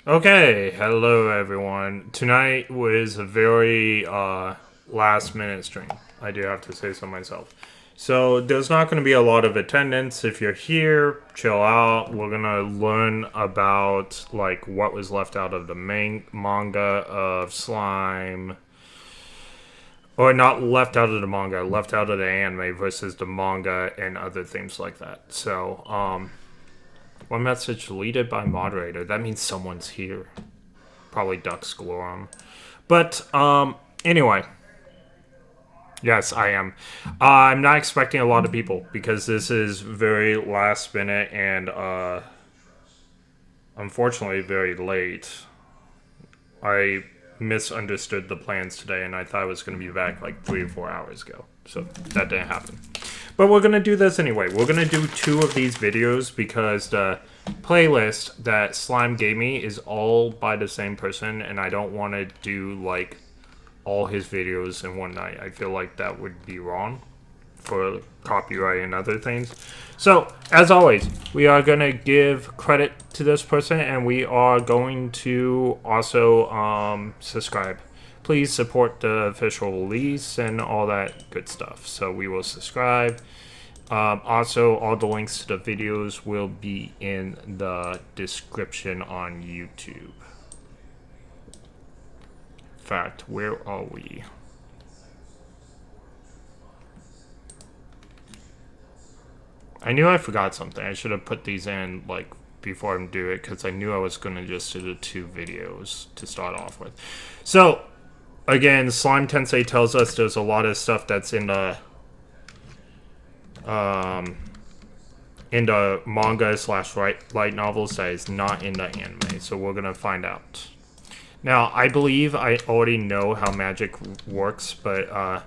Okay, hello everyone. Tonight was a very last minute stream. I do have to say so myself. So there's not going to be a lot of attendance. If you're here, chill out. We're going to learn about like what was left out of the main manga of Slime. Or not left out of the manga, left out of the anime versus the manga and other things like that. So, one message deleted by moderator. That means someone's here. Probably Ducks Glorum. But, anyway. Yes, I am. I'm not expecting a lot of people because this is very last minute and, unfortunately very late. I misunderstood the plans today and I thought I was going to be back like 3 or 4 hours ago. So that didn't happen. But we're going to do this anyway. We're going to do 2 of these videos because the playlist that Slime gave me is all by the same person, and I don't want to do like all his videos in one night. I feel like that would be wrong for copyright and other things. So, as always, we are going to give credit to this person, and we are going to also subscribe. Please support the official release and all that good stuff. So we will subscribe. Also, all the links to the videos will be in the description on YouTube. In fact, where are we? I knew I forgot something. I should have put these in like before I do it because I knew I was going to just do the 2 videos to start off with. So, again, Slime Tensei tells us there's a lot of stuff that's in the manga slash light novels that is not in the anime. So we're gonna find out. Now, I believe I already know how magic works, but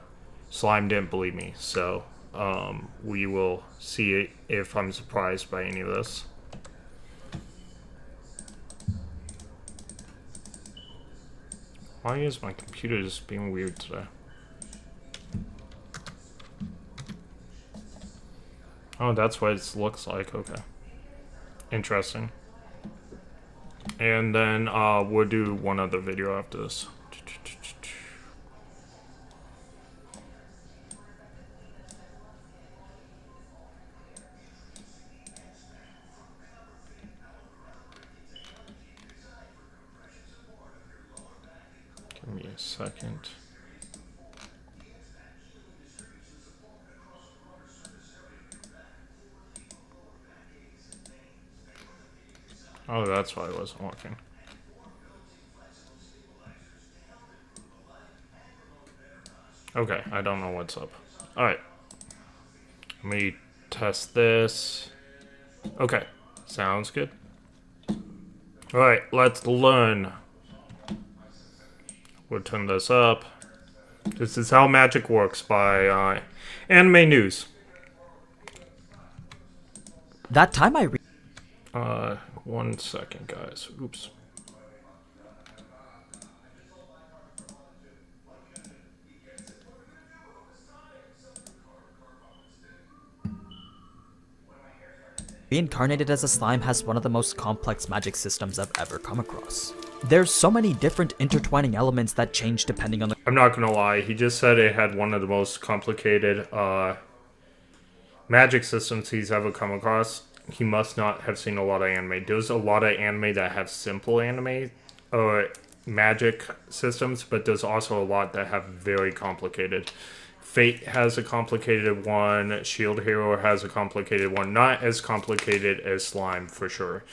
Slime didn't believe me. So we will see if I'm surprised by any of this. Why is my computer just being weird today? Oh, that's what it looks like. Okay. Interesting. And then we'll do one other video after this. Give me a second. Oh, that's why it wasn't working. Okay, I don't know what's up. Alright. Let me test this. Okay, sounds good. Alright, let's learn. We'll turn this up. This is How Magic Works by Anime News. That time I 1 second, guys. Oops. Reincarnated as a slime has one of the most complex magic systems I've ever come across. There's so many different intertwining elements that change depending on the— I'm not gonna lie, he just said it had one of the most complicated magic systems he's ever come across. He must not have seen a lot of anime. There's a lot of anime that have simple anime or magic systems, but there's also a lot that have very complicated. Fate has a complicated one. Shield Hero has a complicated one. Not as complicated as Slime, for sure.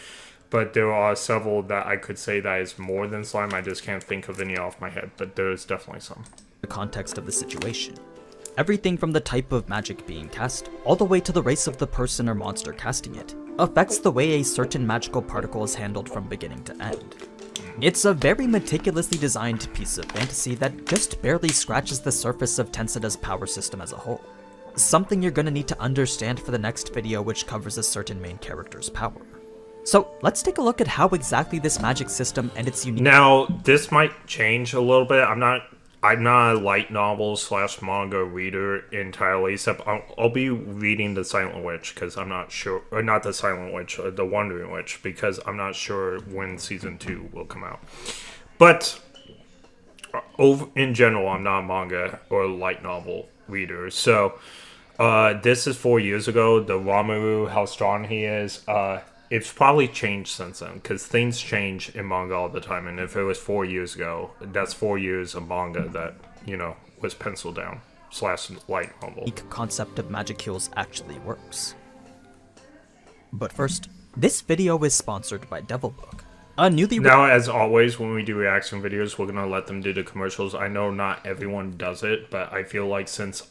But there are several that I could say that is more than Slime. I just can't think of any off my head, but there's definitely some. context of the situation. Everything from the type of magic being cast, all the way to the race of the person or monster casting it, affects the way a certain magical particle is handled from beginning to end. It's a very meticulously designed piece of fantasy that just barely scratches the surface of Tenseda's power system as a whole. Something you're gonna need to understand for the next video, which covers a certain main character's power. So let's take a look at how exactly this magic system and its unique— Now, this might change a little bit. I'm not I'm not a light novel / manga reader entirely, except I'll be reading The Silent Witch, because I'm not sure, or not The Silent Witch, The Wandering Witch, because I'm not sure when season 2 will come out. But in general, I'm not a manga or light novel reader. So this is 4 years ago. The Ronmaru, how strong he is, it's probably changed since then, because things change in manga all the time. And if it was 4 years ago, that's 4 years of manga that, was penciled down / light novel. The concept of magicules actually works. But first, this video is sponsored by Devilbook. Now, as always, when we do reaction videos, we're gonna let them do the commercials. I know not everyone does it, but I feel like since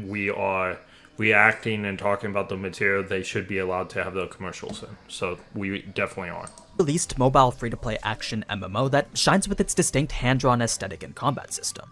we are reacting and talking about the material, they should be allowed to have the commercials in. So we definitely are. Released mobile free-to-play action MMO that shines with its distinct hand-drawn aesthetic and combat system.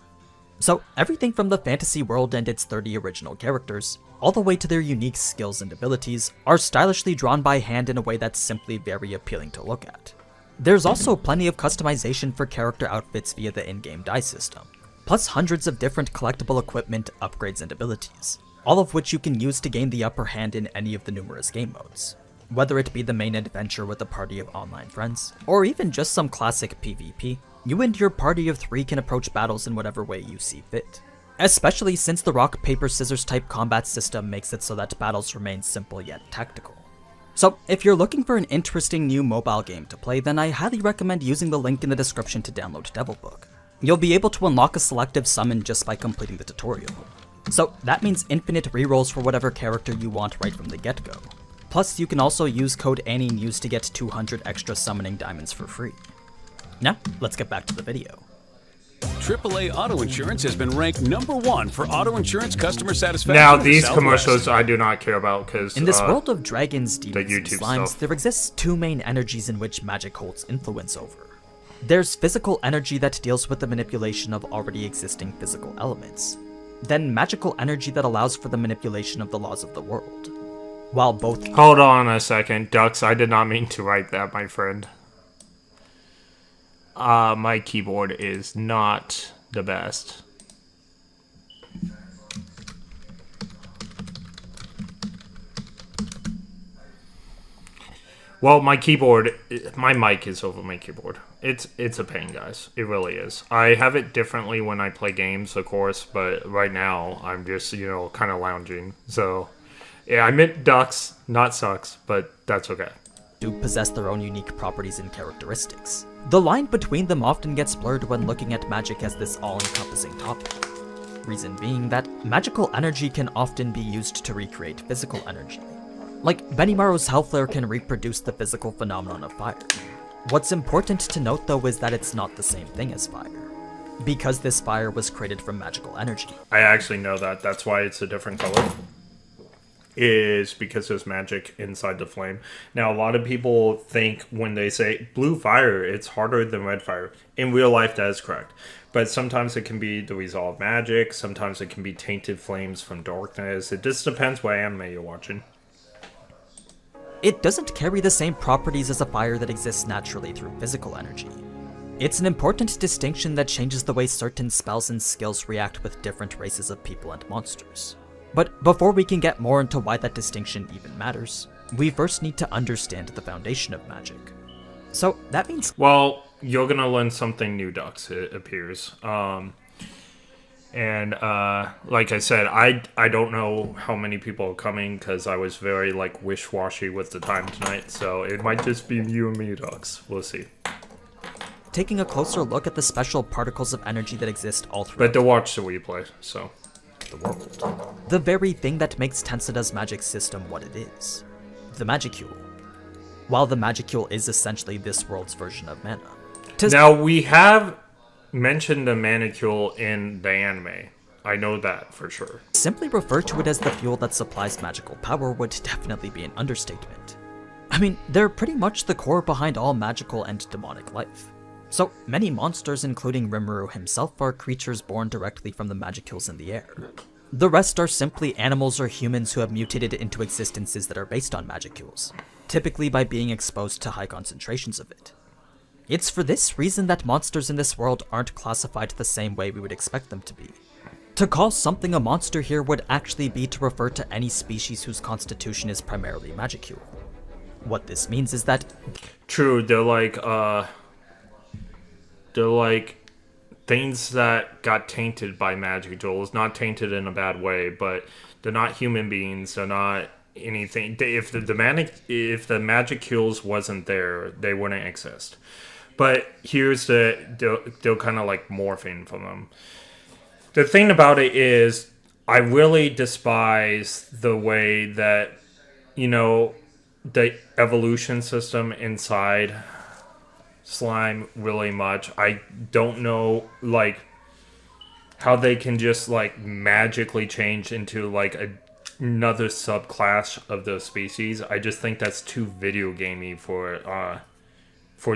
So everything from the fantasy world and its 30 original characters, all the way to their unique skills and abilities, are stylishly drawn by hand in a way that's simply very appealing to look at. There's also plenty of customization for character outfits via the in-game dye system, plus hundreds of different collectible equipment, upgrades, and abilities, all of which you can use to gain the upper hand in any of the numerous game modes. Whether it be the main adventure with a party of online friends, or even just some classic PvP, you and your party of 3 can approach battles in whatever way you see fit. Especially since the rock, paper, scissors type combat system makes it so that battles remain simple yet tactical. So, if you're looking for an interesting new mobile game to play, then I highly recommend using the link in the description to download Devilbook. You'll be able to unlock a selective summon just by completing the tutorial. So that means infinite rerolls for whatever character you want right from the get-go. Plus, you can also use code ANNIENEWS to get 200 extra summoning diamonds for free. Now, let's get back to the video. AAA Auto Insurance has been ranked #1 for auto insurance customer satisfaction. Now, in the these Southwest. commercials I do not care about, because In this world of dragons, demons, and YouTube slimes, stuff. there exists 2 main energies in which magic holds influence over. There's physical energy that deals with the manipulation of already existing physical elements. Then magical energy that allows for the manipulation of the laws of the world. While both— Hold on a second, Dux, I did not mean to write that, my friend. My keyboard is not the best. Well, my mic is over my keyboard. It's a pain, guys. It really is. I have it differently when I play games, of course, but right now I'm just, kind of lounging. So, yeah, I meant ducks, not sucks, but that's okay. do possess their own unique properties and characteristics. The line between them often gets blurred when looking at magic as this all-encompassing topic. Reason being that magical energy can often be used to recreate physical energy. Like, Benimaru's Hellflare can reproduce the physical phenomenon of fire. What's important to note though is that it's not the same thing as fire, because this fire was created from magical energy. I actually know that. That's why it's a different color. Is because there's magic inside the flame. Now, a lot of people think when they say blue fire, it's harder than red fire. In real life, that is correct. But sometimes it can be the result of magic. Sometimes it can be tainted flames from darkness. It just depends what anime you're watching. It doesn't carry the same properties as a fire that exists naturally through physical energy. It's an important distinction that changes the way certain spells and skills react with different races of people and monsters. But before we can get more into why that distinction even matters, we first need to understand the foundation of magic. So that means— Well, you're gonna learn something new, Dux, it appears. Like I said, I don't know how many people are coming because I was very wish-washy with the time tonight, so it might just be you and me, Dux. We'll see. taking a closer look at the special particles of energy that exist all throughout But to watch the replay, so the world. The very thing that makes Tensoda's magic system what it is. The Magicule. While the Magicule is essentially this world's version of mana. Now, we have mentioned the Manicule in the anime. I know that for sure. Simply refer to it as the fuel that supplies magical power would definitely be an understatement. I mean, they're pretty much the core behind all magical and demonic life. So, many monsters, including Rimuru himself, are creatures born directly from the Magicules in the air. The rest are simply animals or humans who have mutated into existences that are based on Magicules, typically by being exposed to high concentrations of it. It's for this reason that monsters in this world aren't classified the same way we would expect them to be. To call something a monster here would actually be to refer to any species whose constitution is primarily magicule. What this means is that... True, they're like things that got tainted by magic jewels. Not tainted in a bad way, but they're not human beings. They're not anything. If the magicules wasn't there, they wouldn't exist. But here's they're kind of like morphing from them. The thing about it is, I really despise the way that, the evolution system inside slime really much. I don't know, how they can just, magically change into, another subclass of the species. I just think that's too video gamey for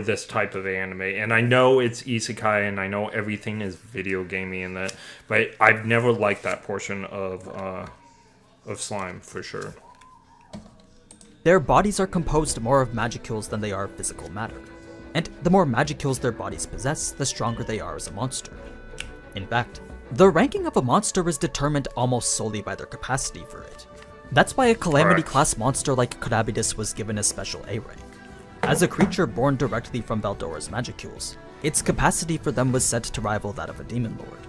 this type of anime. And I know it's isekai, and I know everything is video gamey in that, but I've never liked that portion of slime, for sure. Their bodies are composed more of magicules than they are of physical matter. And the more magicules their bodies possess, the stronger they are as a monster. In fact, the ranking of a monster is determined almost solely by their capacity for it. That's why a Calamity class monster like Carabidus was given a special A rank. As a creature born directly from Valdora's magicules, its capacity for them was said to rival that of a demon lord.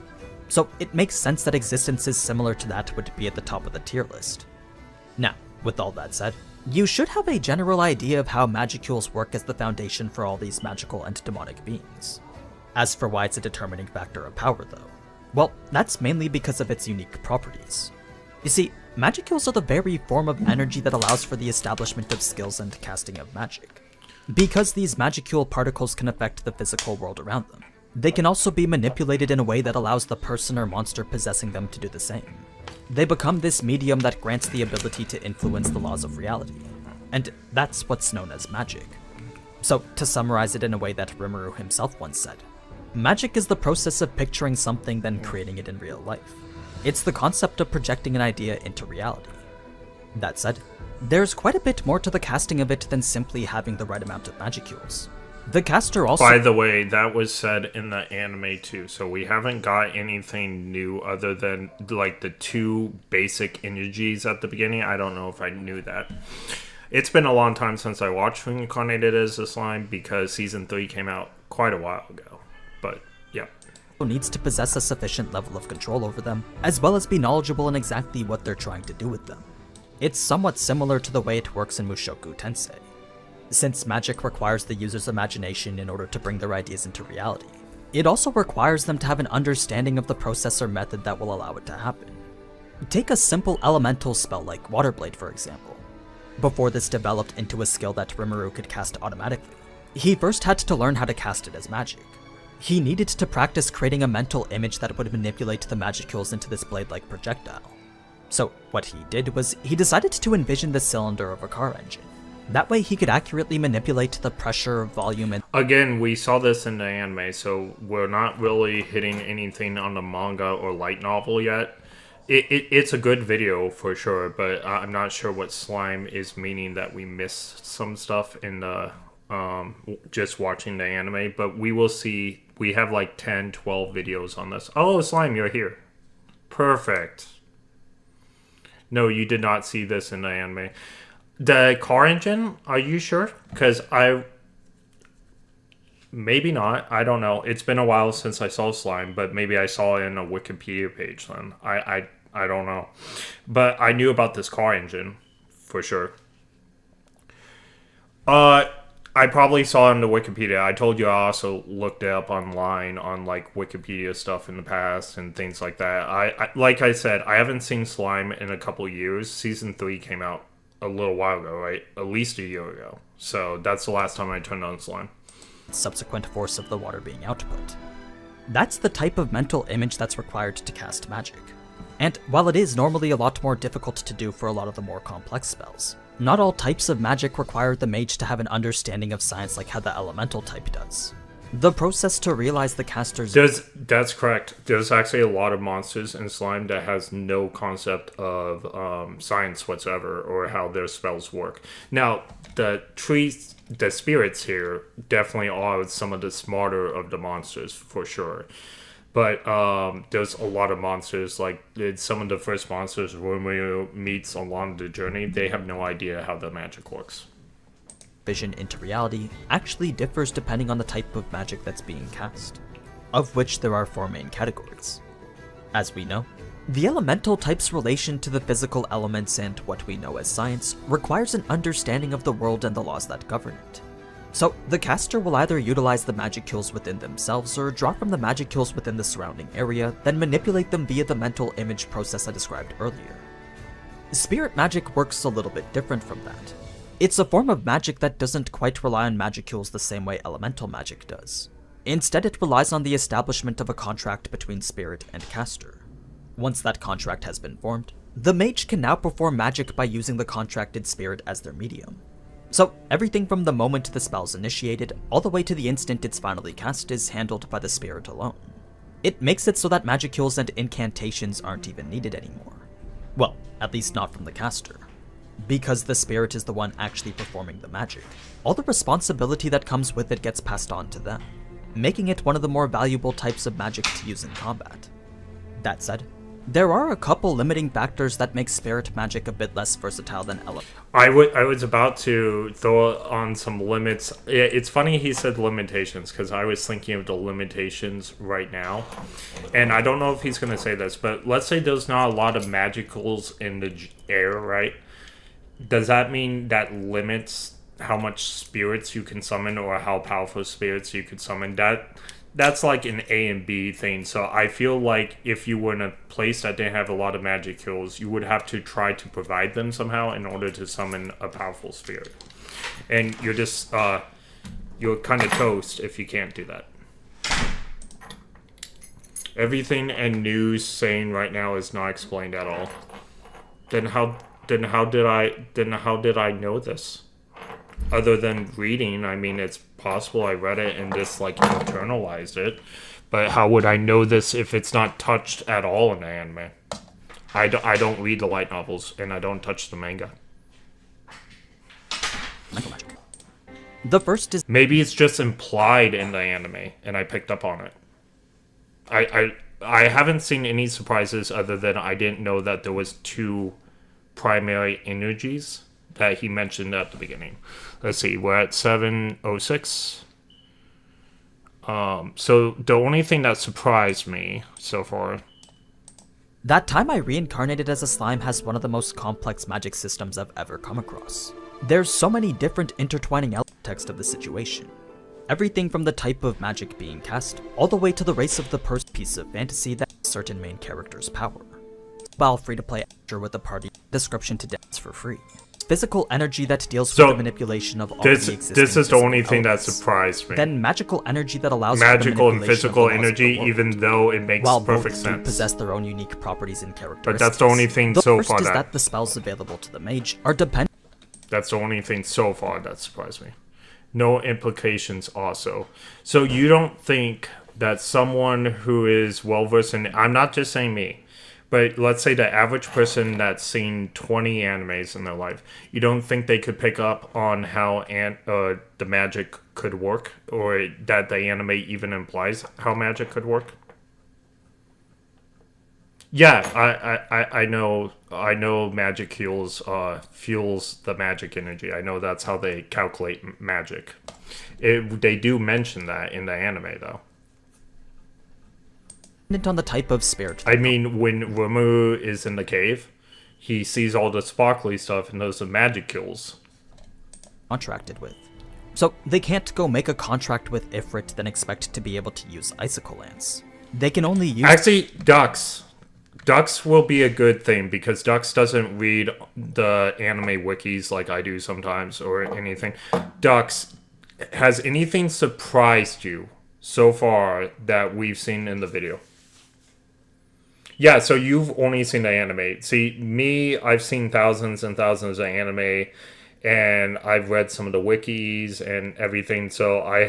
So it makes sense that existences similar to that would be at the top of the tier list. Now, with all that said, you should have a general idea of how magicules work as the foundation for all these magical and demonic beings. As for why it's a determining factor of power though, well, that's mainly because of its unique properties. You see, magicules are the very form of energy that allows for the establishment of skills and casting of magic. Because these magicule particles can affect the physical world around them, they can also be manipulated in a way that allows the person or monster possessing them to do the same. They become this medium that grants the ability to influence the laws of reality, and that's what's known as magic. So, to summarize it in a way that Rimuru himself once said, magic is the process of picturing something then creating it in real life. It's the concept of projecting an idea into reality. That said, there's quite a bit more to the casting of it than simply having the right amount of magicules. The caster also... By the way, that was said in the anime too, so we haven't got anything new other than, the two basic energies at the beginning. I don't know if I knew that. It's been a long time since I watched Reincarnated as a Slime, because Season 3 came out quite a while ago. But, yeah. Needs to possess a sufficient level of control over them, as well as be knowledgeable in exactly what they're trying to do with them. It's somewhat similar to the way it works in Mushoku Tensei. Since magic requires the user's imagination in order to bring their ideas into reality, it also requires them to have an understanding of the process or method that will allow it to happen. Take a simple elemental spell like Waterblade, for example. Before this developed into a skill that Rimuru could cast automatically, he first had to learn how to cast it as magic. He needed to practice creating a mental image that would manipulate the magicules into this blade-like projectile. So what he did was he decided to envision the cylinder of a car engine. That way he could accurately manipulate the pressure, volume, and... Again, we saw this in the anime, so we're not really hitting anything on the manga or light novel yet. It's a good video for sure, but I'm not sure what Slime is meaning that we missed some stuff in the just watching the anime, but we will see. We have 10, 12 videos on this. Oh, Slime, you're here. Perfect. No, you did not see this in the anime. The car engine, are you sure? Because maybe not. I don't know. It's been a while since I saw Slime, but maybe I saw it in a Wikipedia page then. I don't know. But I knew about this car engine, for sure. I probably saw it in the Wikipedia. I told you I also looked it up online on Wikipedia stuff in the past and things like that. I like I said, I haven't seen Slime in a couple years. Season 3 came out a little while ago, right? At least a year ago. So that's the last time I turned on Slime. Subsequent force of the water being output. That's the type of mental image that's required to cast magic. And while it is normally a lot more difficult to do for a lot of the more complex spells, not all types of magic require the mage to have an understanding of science like how the elemental type does. The process to realize the caster's That's correct. There's actually a lot of monsters in slime that has no concept of science whatsoever or how their spells work. Now, the spirits here definitely are some of the smarter of the monsters for sure. But there's a lot of monsters, like some of the first monsters Romeo meets along the journey, they have no idea how the magic works. vision into reality actually differs depending on the type of magic that's being cast, of which there are 4 main categories. As we know, the elemental type's relation to the physical elements and what we know as science requires an understanding of the world and the laws that govern it. So, the caster will either utilize the magicules within themselves or draw from the magicules within the surrounding area, then manipulate them via the mental image process I described earlier. Spirit magic works a little bit different from that. It's a form of magic that doesn't quite rely on magicules the same way elemental magic does. Instead, it relies on the establishment of a contract between spirit and caster. Once that contract has been formed, the mage can now perform magic by using the contracted spirit as their medium. So, everything from the moment the spell's initiated, all the way to the instant it's finally cast is handled by the spirit alone. It makes it so that magicules and incantations aren't even needed anymore. Well, at least not from the caster. Because the spirit is the one actually performing the magic, all the responsibility that comes with it gets passed on to them, making it one of the more valuable types of magic to use in combat. That said, there are a couple limiting factors that make spirit magic a bit less versatile than elemental. I was about to throw on some limits. It's funny he said limitations, because I was thinking of the limitations right now. And I don't know if he's going to say this, but let's say there's not a lot of magicals in the air, right? Does that mean that limits how much spirits you can summon or how powerful spirits you could summon? That's like an A and B thing. So I feel like if you were in a place that didn't have a lot of magicules, you would have to try to provide them somehow in order to summon a powerful spirit. And you're just, you're kind of toast if you can't do that. Everything and news saying right now is not explained at all. Then how did I know this? Other than reading, I mean, it's possible I read it and just like internalized it, but how would I know this if it's not touched at all in the anime? I don't read the light novels and I don't touch the manga. The first is Maybe it's just implied in the anime and I picked up on it. I haven't seen any surprises other than I didn't know that there was 2 primary energies that he mentioned at the beginning. Let's see, we're at 7:06. So the only thing that surprised me so far. that time I reincarnated as a slime has one of the most complex magic systems I've ever come across. There's so many different intertwining elements of the situation. Everything from the type of magic being cast, all the way to the race of the piece of fantasy that has certain main character's power. While free to play with a party description to dance for free. Physical energy that deals with the manipulation of all the existing this is the only thing that elements. surprised me. Then magical energy that allows Magical for the and physical manipulation of the laws of energy, the world. even though it makes While perfect both do sense. possess their own unique properties and characteristics. But that's the only thing the so first far is that- that the spells available to the mage are dependent That's the only thing so far that surprised me. No implications also. So you don't think that someone who is well versed in, I'm not just saying me, but let's say the average person that's seen 20 animes in their life, you don't think they could pick up on how the magic could work, or that the anime even implies how magic could work? Yeah, I know magic fuels the magic energy. I know that's how they calculate magic. They do mention that in the anime, though. on the type of spirit. I mean, when Ramu is in the cave, he sees all the sparkly stuff, and those are magicules. Contracted with. So they can't go make a contract with Ifrit then expect to be able to use Icicle Lance. They can only use Actually, Dux. Dux will be a good thing, because Dux doesn't read the anime wikis like I do sometimes, or anything. Dux, has anything surprised you so far that we've seen in the video? Yeah, so you've only seen the anime. See, me, I've seen thousands and thousands of anime, and I've read some of the wikis and everything, so I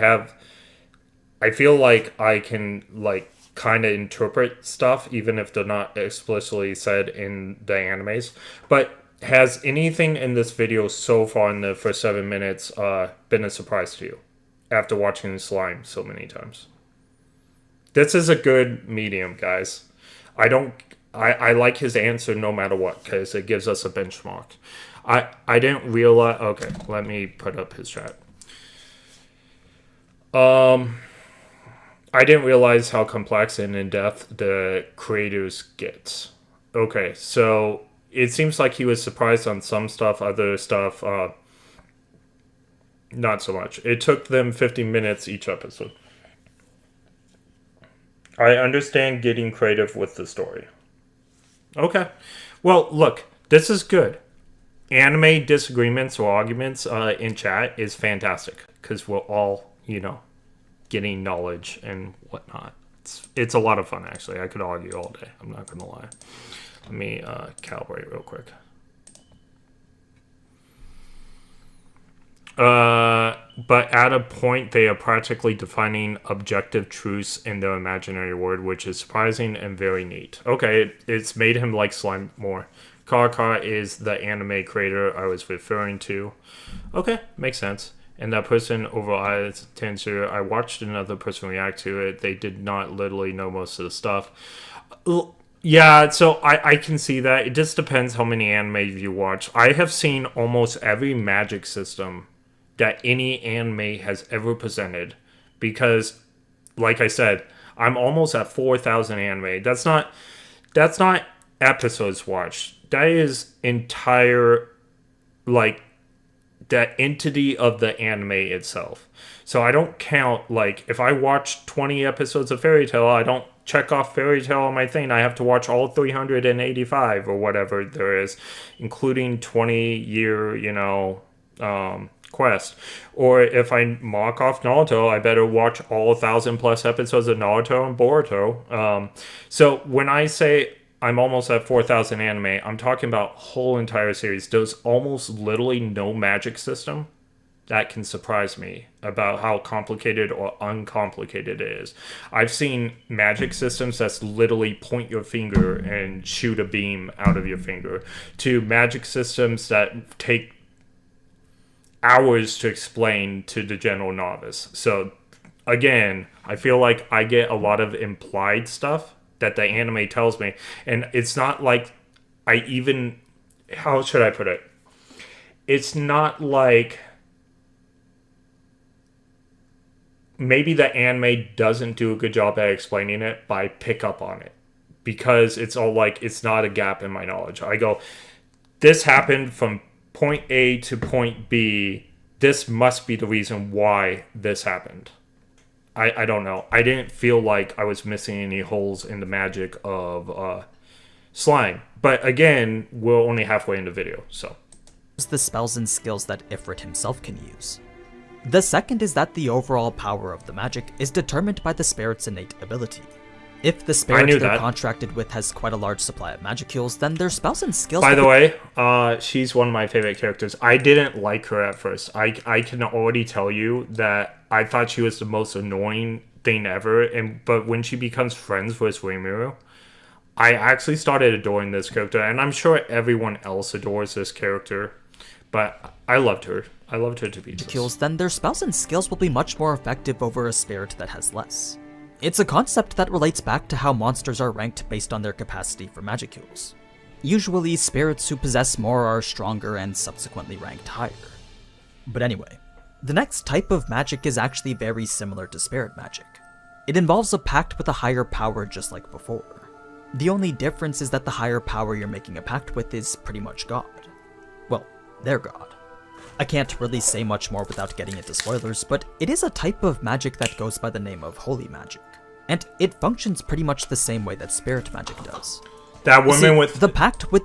I feel like I can like kind of interpret stuff even if they're not explicitly said in the animes. But has anything in this video so far in the first 7 minutes been a surprise to you after watching Slime so many times? This is a good medium, guys. I like his answer no matter what because it gives us a benchmark. I didn't realize. Okay, let me put up his chat. I didn't realize how complex and in-depth the creators get. Okay, so it seems like he was surprised on some stuff, other stuff, not so much. It took them 50 minutes each episode. I understand getting creative with the story. Okay. Well, look, this is good. Anime disagreements or arguments in chat is fantastic because we're all, getting knowledge and whatnot. It's a lot of fun, actually. I could argue all day. I'm not going to lie. Let me calibrate real quick. But at a point, they are practically defining objective truths in their imaginary world, which is surprising and very neat. Okay, it's made him like slime more. Kaka is the anime creator I was referring to. Okay, makes sense. And that person overall is Tensor. I watched another person react to it. They did not literally know most of the stuff. Yeah, so I can see that. It just depends how many anime you watch. I have seen almost every magic system that any anime has ever presented because, like I said, I'm almost at 4,000 anime. That's not episodes watched. That is entire, like, the entity of the anime itself. So I don't count, like, if I watch 20 episodes of Fairy Tail, I don't check off Fairy Tail on my thing. I have to watch all 385 or whatever there is, including 20-year, quest. Or if I mark off Naruto, I better watch all 1,000+ episodes of Naruto and Boruto. So when I say I'm almost at 4,000 anime, I'm talking about whole entire series. There's almost literally no magic system that can surprise me about how complicated or uncomplicated it is. I've seen magic systems that's literally point your finger and shoot a beam out of your finger, to magic systems that take hours to explain to the general novice. So again, I feel like I get a lot of implied stuff that the anime tells me, and it's not like I even, how should I put it? It's not like maybe the anime doesn't do a good job at explaining it, but I pick up on it because it's all like, it's not a gap in my knowledge. I go, this happened from point A to point B. This must be the reason why this happened. I don't know. I didn't feel like I was missing any holes in the magic of slime. But again, we're only halfway in the video, so. The spells and skills that Ifrit himself can use. The second is that the overall power of the magic is determined by the spirit's innate ability. If the spirit they're contracted with has quite a large supply of magicules, then their spells and skills... By the way, she's one of my favorite characters. I didn't like her at first. I can already tell you that I thought she was the most annoying thing ever. But when she becomes friends with Rimuru, I actually started adoring this character. And I'm sure everyone else adores this character. But I loved her. I loved her to pieces. Then their spells and skills will be much more effective over a spirit that has less. It's a concept that relates back to how monsters are ranked based on their capacity for magicules. Usually, spirits who possess more are stronger and subsequently ranked higher. But anyway, the next type of magic is actually very similar to spirit magic. It involves a pact with a higher power just like before. The only difference is that the higher power you're making a pact with is pretty much God. Well, their God. I can't really say much more without getting into spoilers, but it is a type of magic that goes by the name of holy magic. And it functions pretty much the same way that spirit magic does. That woman with... The pact with...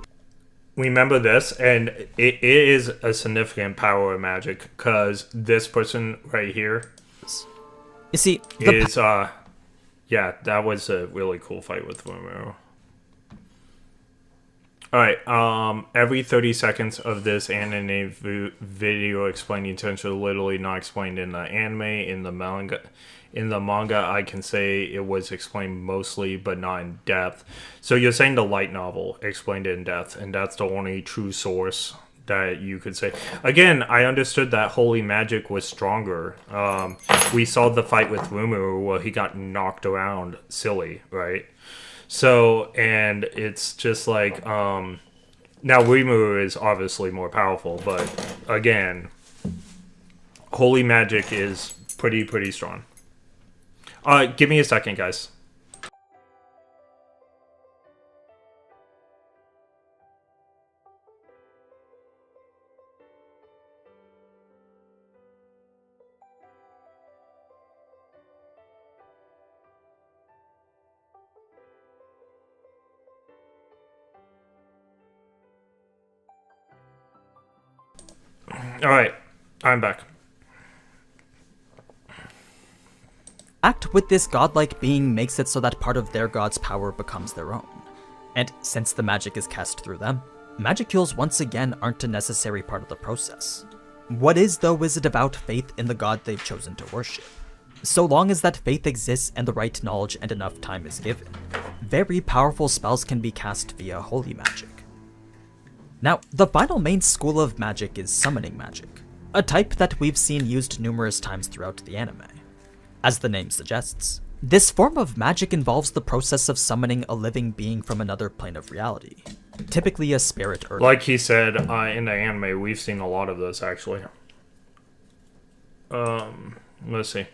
Remember this, and it is a significant power of magic, because this person right here... You see... Is, yeah, that was a really cool fight with Romero. All right. Every 30 seconds of this anime video explaining tension literally not explained in the anime. In the manga, I can say it was explained mostly, but not in depth. So you're saying the light novel explained it in depth, and that's the only true source that you could say. Again, I understood that holy magic was stronger. We saw the fight with Rumu where he got knocked around silly, right? So, and it's just like, now Rimu is obviously more powerful, but again, holy magic is pretty strong. Give me a second, guys. All right, I'm back. Act with this godlike being makes it so that part of their god's power becomes their own. And since the magic is cast through them, magicules once again aren't a necessary part of the process. What is, though, is a devout faith in the god they've chosen to worship. So long as that faith exists and the right knowledge and enough time is given, very powerful spells can be cast via holy magic. Now, the final main school of magic is summoning magic, a type that we've seen used numerous times throughout the anime. As the name suggests, this form of magic involves the process of summoning a living being from another plane of reality, typically a spirit or... Like he said, in the anime, we've seen a lot of this, actually. Let's see.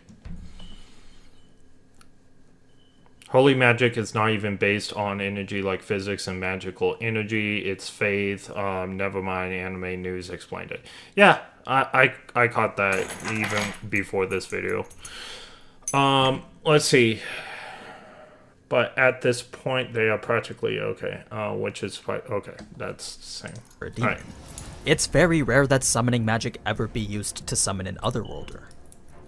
Holy magic is not even based on energy like physics and magical energy. It's faith. Never mind, anime news explained it. Yeah, I caught that even before this video. Let's see. But at this point, they are practically okay. Which is okay. That's the same. All right. It's very rare that summoning magic ever be used to summon an otherworlder.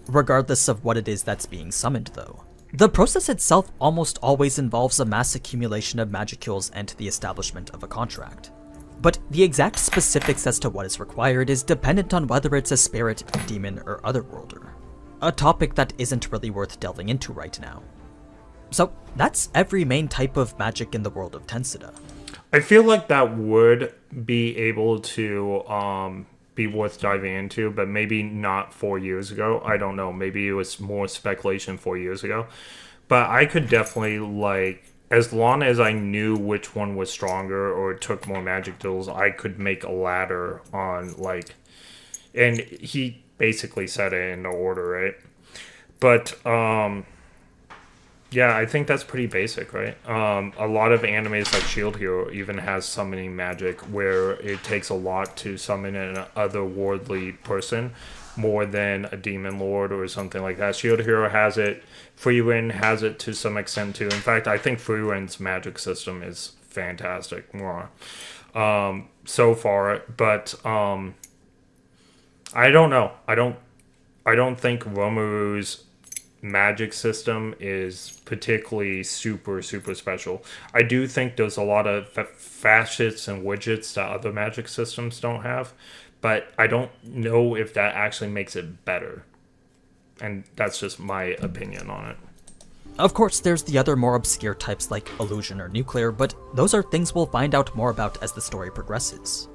Regardless of what it is that's being summoned, though. The process itself almost always involves a mass accumulation of magicules and the establishment of a contract. But the exact specifics as to what is required is dependent on whether it's a spirit, demon, or otherworlder. A topic that isn't really worth delving into right now. So that's every main type of magic in the world of Tensida. I feel like that would be able to be worth diving into, but maybe not 4 years ago. I don't know. Maybe it was more speculation 4 years ago. But I could definitely, like, as long as I knew which one was stronger or took more magic tools, I could make a ladder on, like... And he basically said it in the order, right? But, yeah, I think that's pretty basic, right? A lot of animes like Shield Hero even has summoning magic where it takes a lot to summon an otherworldly person more than a demon lord or something like that. Shield Hero has it. Frieren has it to some extent too. In fact, I think Frieren's magic system is fantastic so far. But I don't know. I don't think Romuru's magic system is particularly super special. I do think there's a lot of facets and widgets that other magic systems don't have, but I don't know if that actually makes it better. And that's just my opinion on it. Of course, there's the other more obscure types like illusion or nuclear, but those are things we'll find out more about as the story progresses.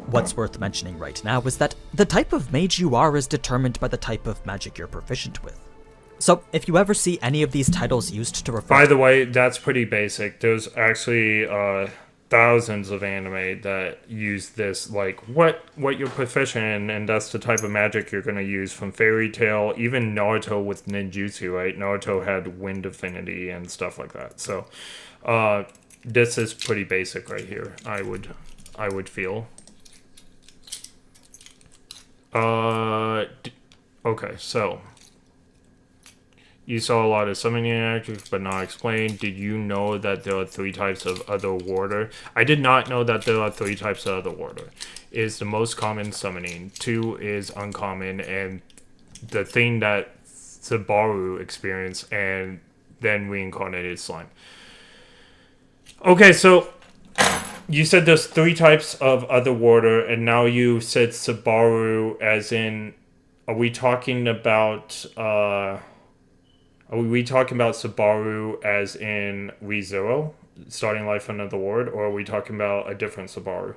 What's worth mentioning right now is that the type of mage you are is determined by the type of magic you're proficient with. So, if you ever see any of these titles used to refer... By the way, that's pretty basic. There's actually thousands of anime that use this, like, what you're proficient in, and that's the type of magic you're going to use, from Fairy Tail, even Naruto with ninjutsu, right? Naruto had wind affinity and stuff like that. So, this is pretty basic right here, I would feel. Okay, so... You saw a lot of summoning magic, but not explained. Did you know that there are 3 types of otherworlder? I did not know that there are 3 types of otherworlder. Is the most common summoning. 2 is uncommon, and the thing that Subaru experienced, and then reincarnated slime. Okay, so You said there's 3 types of otherworlder, and now you said Subaru as in... Are we talking about... Are we talking about Subaru as in ReZero? Starting life in another world? Or are we talking about a different Subaru?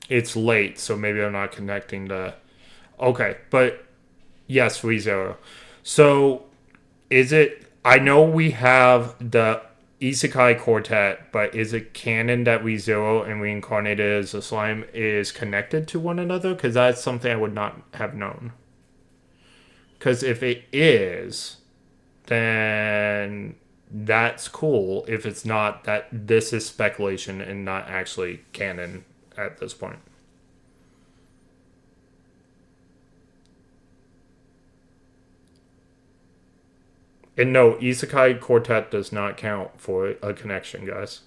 It's late, so maybe I'm not connecting the... Okay, but... Yes, ReZero. So, is it... I know we have the Isekai Quartet, but is it canon that ReZero and Reincarnated as a Slime is connected to one another? Because that's something I would not have known. Because if it is, then that's cool. If it's not, that this is speculation and not actually canon at this point. And no, Isekai Quartet does not count for a connection, guys.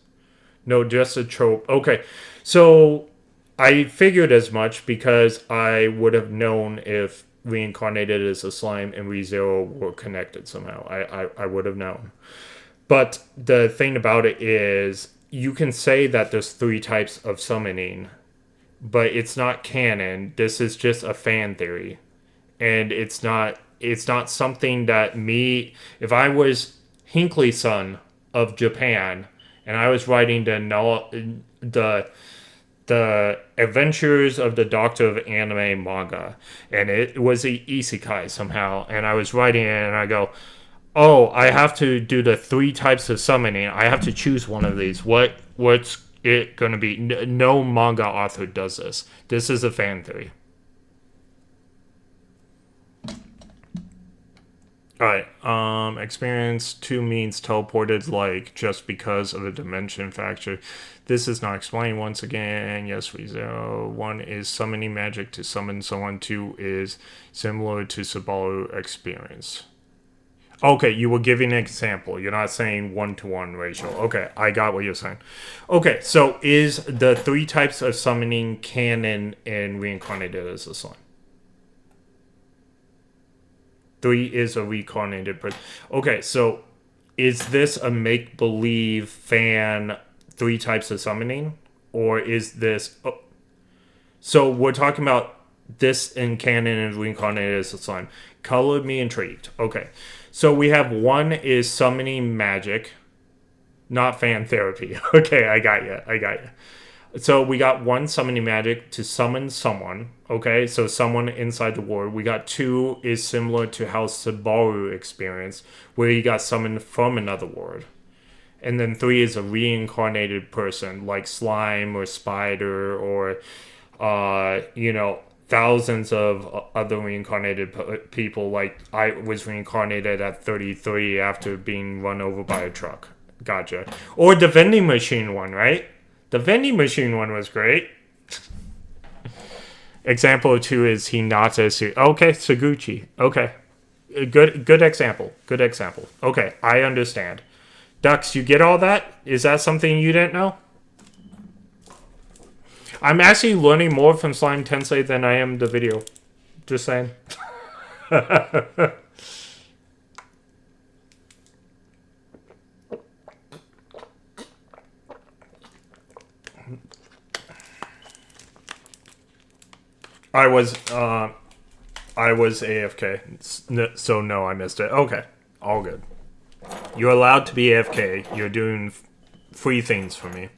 No, just a trope. Okay, so I figured as much because I would have known if Reincarnated as a Slime and ReZero were connected somehow. I would have known. But the thing about it is, you can say that there's 3 types of summoning, but it's not canon. This is just a fan theory. And it's not something that me... If I was Hinckley-san of Japan, and I was writing the Adventures of the Doctor of Anime manga, and it was a isekai somehow, and I was writing it, and I go, oh, I have to do the 3 types of summoning. I have to choose one of these. What's it going to be? No manga author does this. This is a fan theory. Alright, experience 2 means teleported, like, just because of the dimension factor. This is not explained once again. Yes, ReZero. 1 is summoning magic to summon someone. 2 is similar to Subaru experience. Okay, you were giving an example. You're not saying 1-to-1 ratio. Okay, I got what you're saying. Okay, so is the 3 types of summoning canon in Reincarnated as a Slime? 3 is a reincarnated person. Okay, so is this a make-believe fan 3 types of summoning? Or is this... Oh, so we're talking about this in canon and reincarnated as a Slime. Colored me intrigued. Okay, so we have 1 is summoning magic, not fan therapy. Okay, I got you. So we got 1 summoning magic to summon someone. Okay, so someone inside the world. We got 2 is similar to how Subaru experienced, where he got summoned from another world. And then 3 is a reincarnated person, like Slime or Spider or, thousands of other reincarnated people. Like, I was reincarnated at 33 after being run over by a truck. Gotcha. Or the vending machine one, right? The vending machine one was great. Example 2 is Hinata. Okay, Suguchi. Okay. Good example. Good example. Okay, I understand. Dux, you get all that? Is that something you didn't know? I'm actually learning more from Slime Tensei than I am the video. Just saying. I was AFK, so no, I missed it. Okay, all good. You're allowed to be AFK. You're doing free things for me.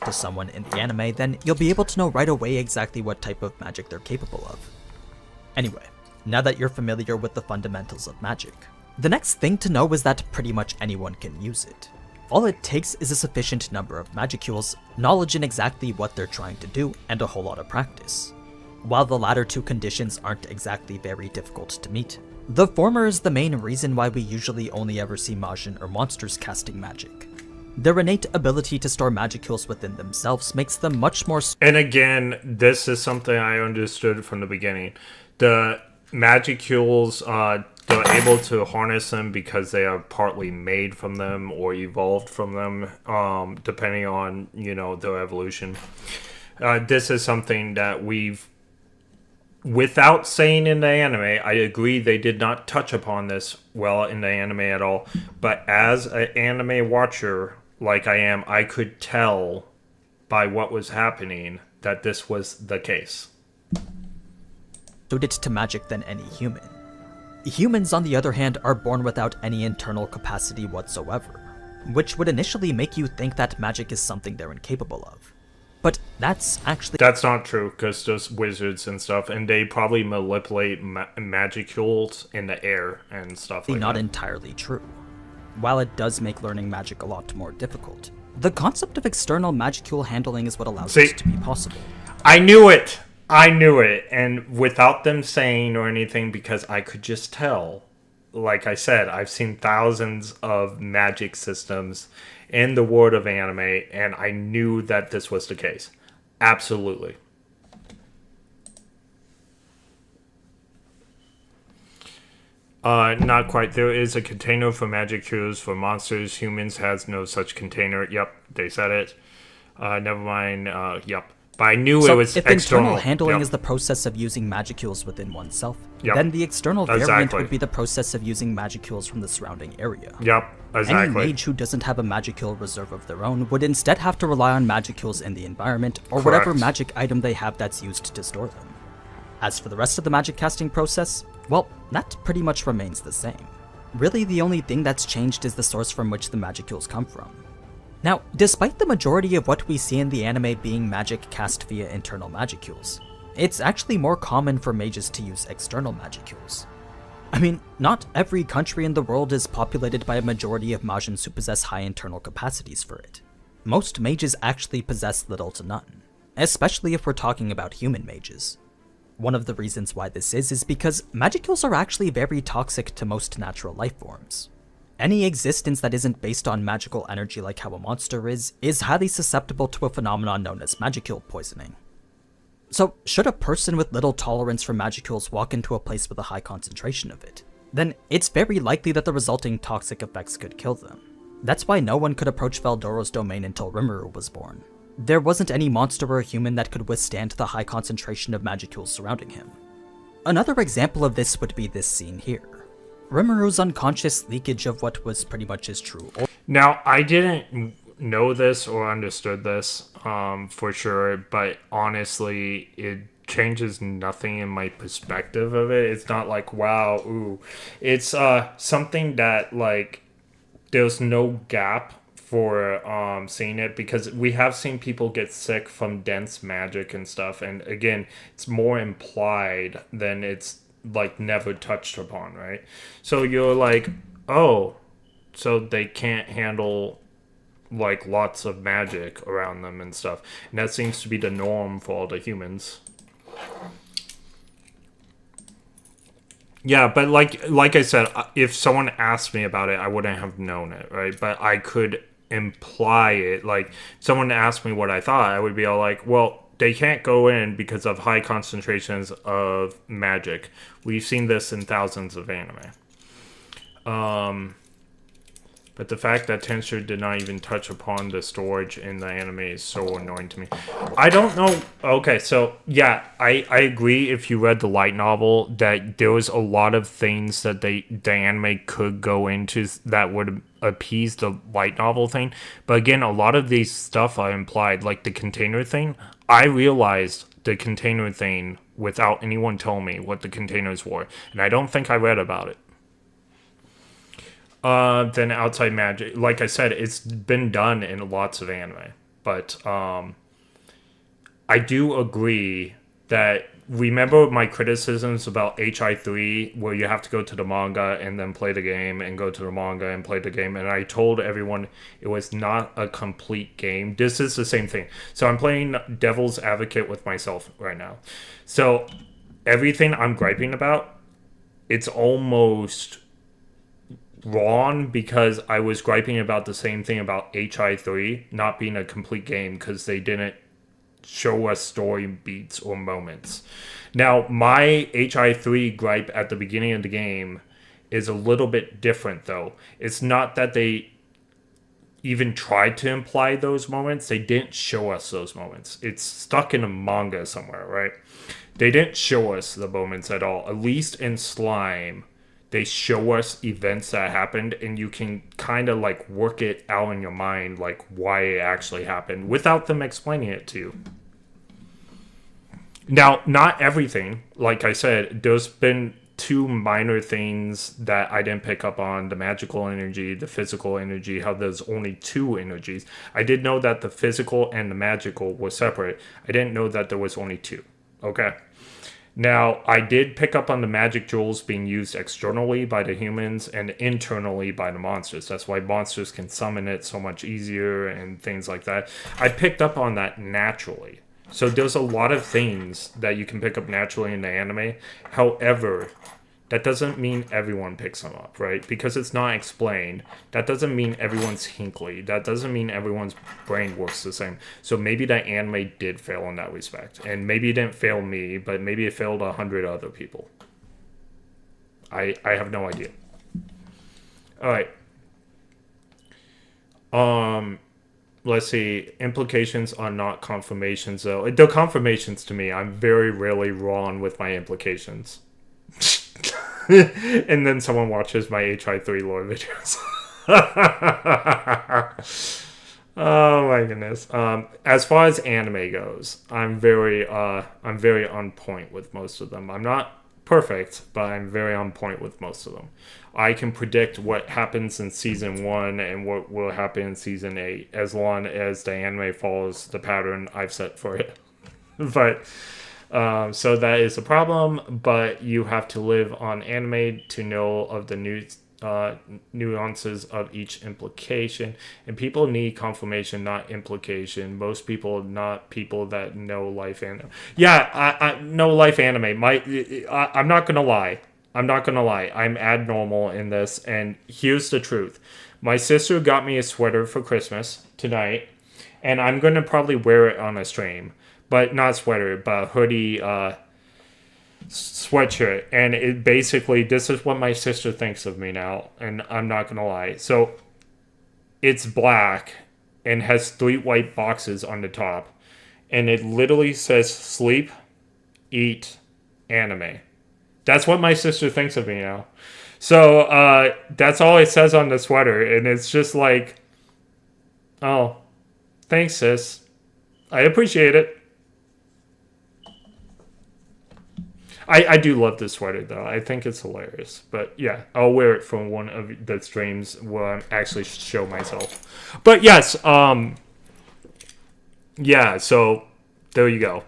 To someone in the anime, then you'll be able to know right away exactly what type of magic they're capable of. Anyway, now that you're familiar with the fundamentals of magic, the next thing to know is that pretty much anyone can use it. All it takes is a sufficient number of magicules, knowledge in exactly what they're trying to do, and a whole lot of practice. While the latter 2 conditions aren't exactly very difficult to meet, the former is the main reason why we usually only ever see Majin or monsters casting magic. Their innate ability to store magicules within themselves makes them much more... And again, this is something I understood from the beginning. The magicules, they're able to harness them because they are partly made from them or evolved from them, depending on, their evolution. This is something that we've... Without saying in the anime, I agree they did not touch upon this well in the anime at all. But as an anime watcher, like I am, I could tell by what was happening that this was the case. Suited to magic than any human. Humans, on the other hand, are born without any internal capacity whatsoever, which would initially make you think that magic is something they're incapable of. But that's not true, because there's wizards and stuff, and they probably manipulate magicules in the air and stuff like not that. entirely true. While it does make learning magic a lot more difficult, the concept of external magicule handling is what allows this to be possible. I knew it! And without them saying or anything, because I could just tell. Like I said, I've seen thousands of magic systems in the world of anime, and I knew that this was the case. Absolutely. Not quite. There is a container for magic cures for monsters. Humans has no such container. Yep, they said it. Never mind. Yep. But I knew it was if external. Internal handling is the process of using magicules within oneself, Yep. then the external variant Exactly. would be the process of using magicules from the surrounding area. Yep, exactly. Any mage who doesn't have a magicule reserve of their own would instead have to rely on magicules in the environment, or whatever Correct. magic item they have that's used to store them. As for the rest of the magic casting process, well, that pretty much remains the same. Really, the only thing that's changed is the source from which the magicules come from. Now, despite the majority of what we see in the anime being magic cast via internal magicules, it's actually more common for mages to use external magicules. I mean, not every country in the world is populated by a majority of Majins who possess high internal capacities for it. Most mages actually possess little to none, especially if we're talking about human mages. One of the reasons why this is because magicules are actually very toxic to most natural life forms. Any existence that isn't based on magical energy like how a monster is highly susceptible to a phenomenon known as magicule poisoning. So, should a person with little tolerance for magicules walk into a place with a high concentration of it, then it's very likely that the resulting toxic effects could kill them. That's why no one could approach Veldoro's domain until Rimuru was born. There wasn't any monster or human that could withstand the high concentration of magicules surrounding him. Another example of this would be this scene here. Rimuru's unconscious leakage of what was pretty much his true. Now, I didn't know this or understood this for sure, but honestly, it changes nothing in my perspective of it. It's not like, wow, ooh. It's something that, like, there's no gap for seeing it, because we have seen people get sick from dense magic and stuff, and again, it's more implied than it's like never touched upon, right? So you're like, oh, so they can't handle like lots of magic around them and stuff, and that seems to be the norm for all the humans. Yeah, but like I said, if someone asked me about it, I wouldn't have known it, right? But I could imply it. Like, if someone asked me what I thought, I would be all like, well, they can't go in because of high concentrations of magic. We've seen this in thousands of anime. But the fact that Tensure did not even touch upon the storage in the anime is so annoying to me. I don't know. Okay, so yeah, I agree if you read the light novel that there was a lot of things that the anime could go into that would appease the light novel thing. But again, a lot of these stuff are implied, like the container thing. I realized the container thing without anyone telling me what the containers were, and I don't think I read about it. Then outside magic, like I said, it's been done in lots of anime, but I do agree that, remember my criticisms about HI3, where you have to go to the manga and then play the game, and go to the manga and play the game, and I told everyone it was not a complete game. This is the same thing. So I'm playing devil's advocate with myself right now. So everything I'm griping about, it's almost wrong, because I was griping about the same thing about HI3 not being a complete game because they didn't show us story beats or moments. Now, my HI3 gripe at the beginning of the game is a little bit different, though. It's not that they even tried to imply those moments. They didn't show us those moments. It's stuck in a manga somewhere, right? They didn't show us the moments at all. At least in Slime, they show us events that happened, and you can kind of like work it out in your mind, like why it actually happened, without them explaining it to you. Now, not everything. Like I said, there's been 2 minor things that I didn't pick up on: the magical energy, the physical energy, how there's only 2 energies. I did know that the physical and the magical were separate. I didn't know that there was only 2. Okay. Now, I did pick up on the magic jewels being used externally by the humans and internally by the monsters. That's why monsters can summon it so much easier and things like that. I picked up on that naturally. So there's a lot of things that you can pick up naturally in the anime. However, that doesn't mean everyone picks them up, right? Because it's not explained. That doesn't mean everyone's Hinkley. That doesn't mean everyone's brain works the same. So maybe that anime did fail in that respect. And maybe it didn't fail me, but maybe it failed 100 other people. I have no idea. Alright. Let's see. Implications are not confirmations, though. They're confirmations to me. I'm very rarely wrong with my implications. And then someone watches my HI3 lore videos. Oh my goodness. As far as anime goes, I'm very on point with most of them. I'm not perfect, but I'm very on point with most of them. I can predict what happens in season 1 and what will happen in season 8, as long as the anime follows the pattern I've set for it. But so that is a problem, but you have to live on anime to know of the nuances of each implication. And people need confirmation, not implication. Most people, not people that know life anime. Yeah, I know life anime. I'm not gonna lie. I'm abnormal in this, and here's the truth. My sister got me a sweater for Christmas tonight, and I'm gonna probably wear it on a stream. But not sweater, but hoodie, sweatshirt. And it basically, this is what my sister thinks of me now, and I'm not gonna lie. So, it's black and has 3 white boxes on the top. And it literally says sleep, eat, anime. That's what my sister thinks of me now. So, that's all it says on the sweater. And it's just like, oh, thanks, sis. I appreciate it. I do love this sweater, though. I think it's hilarious. But, yeah, I'll wear it from one of the streams where I actually show myself. But, yes, yeah, so there you go.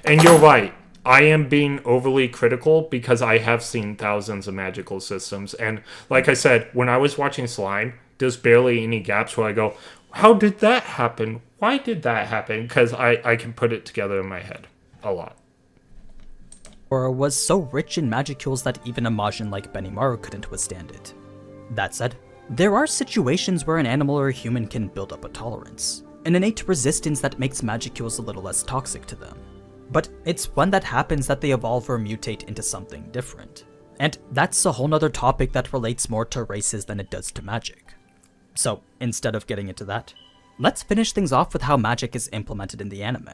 And you're right. I am being overly critical because I have seen thousands of magical systems. And, like I said, when I was watching Slime, there's barely any gaps where I go, how did that happen? Why did that happen? Because I can put it together in my head a lot. Or was so rich in magicules that even a Majin like Benimaru couldn't withstand it. That said, there are situations where an animal or a human can build up a tolerance, an innate resistance that makes magicules a little less toxic to them. But it's when that happens that they evolve or mutate into something different. And that's a whole nother topic that relates more to races than it does to magic. So, instead of getting into that, let's finish things off with how magic is implemented in the anime.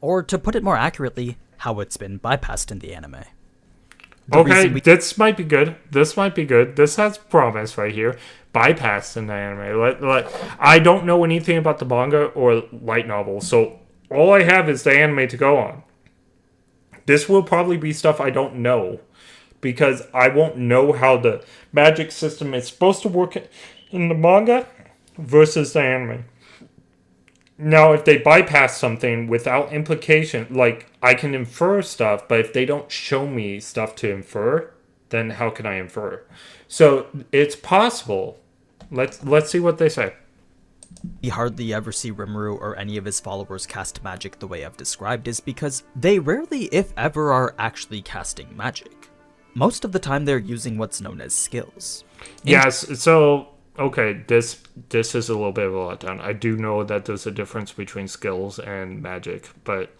Or to put it more accurately, how it's been bypassed in the anime. Okay, this might be good. This has promise right here. Bypassed in the anime. I don't know anything about the manga or light novel, so all I have is the anime to go on. This will probably be stuff I don't know, because I won't know how the magic system is supposed to work in the manga versus the anime. Now, if they bypass something without implication, like, I can infer stuff, but if they don't show me stuff to infer, then how can I infer? So, it's possible. Let's see what they say. We hardly ever see Rimuru or any of his followers cast magic the way I've described is because they rarely, if ever, are actually casting magic. Most of the time they're using what's known as skills. Yes, so... Okay, this is a little bit of a letdown. I do know that there's a difference between skills and magic, but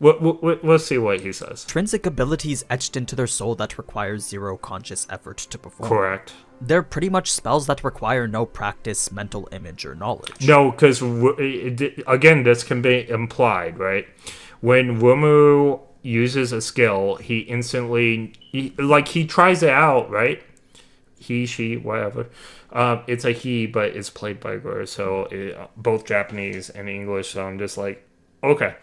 we'll see what he says. Intrinsic abilities etched into their soul that require zero conscious effort to perform. Correct. They're pretty much spells that require no practice, mental image, or knowledge. No, because, again, this can be implied, right? When Rimuru uses a skill, he instantly he tries it out, right? He, she, whatever. It's a he, but it's played by a girl, so both Japanese and English. So I'm just like, okay.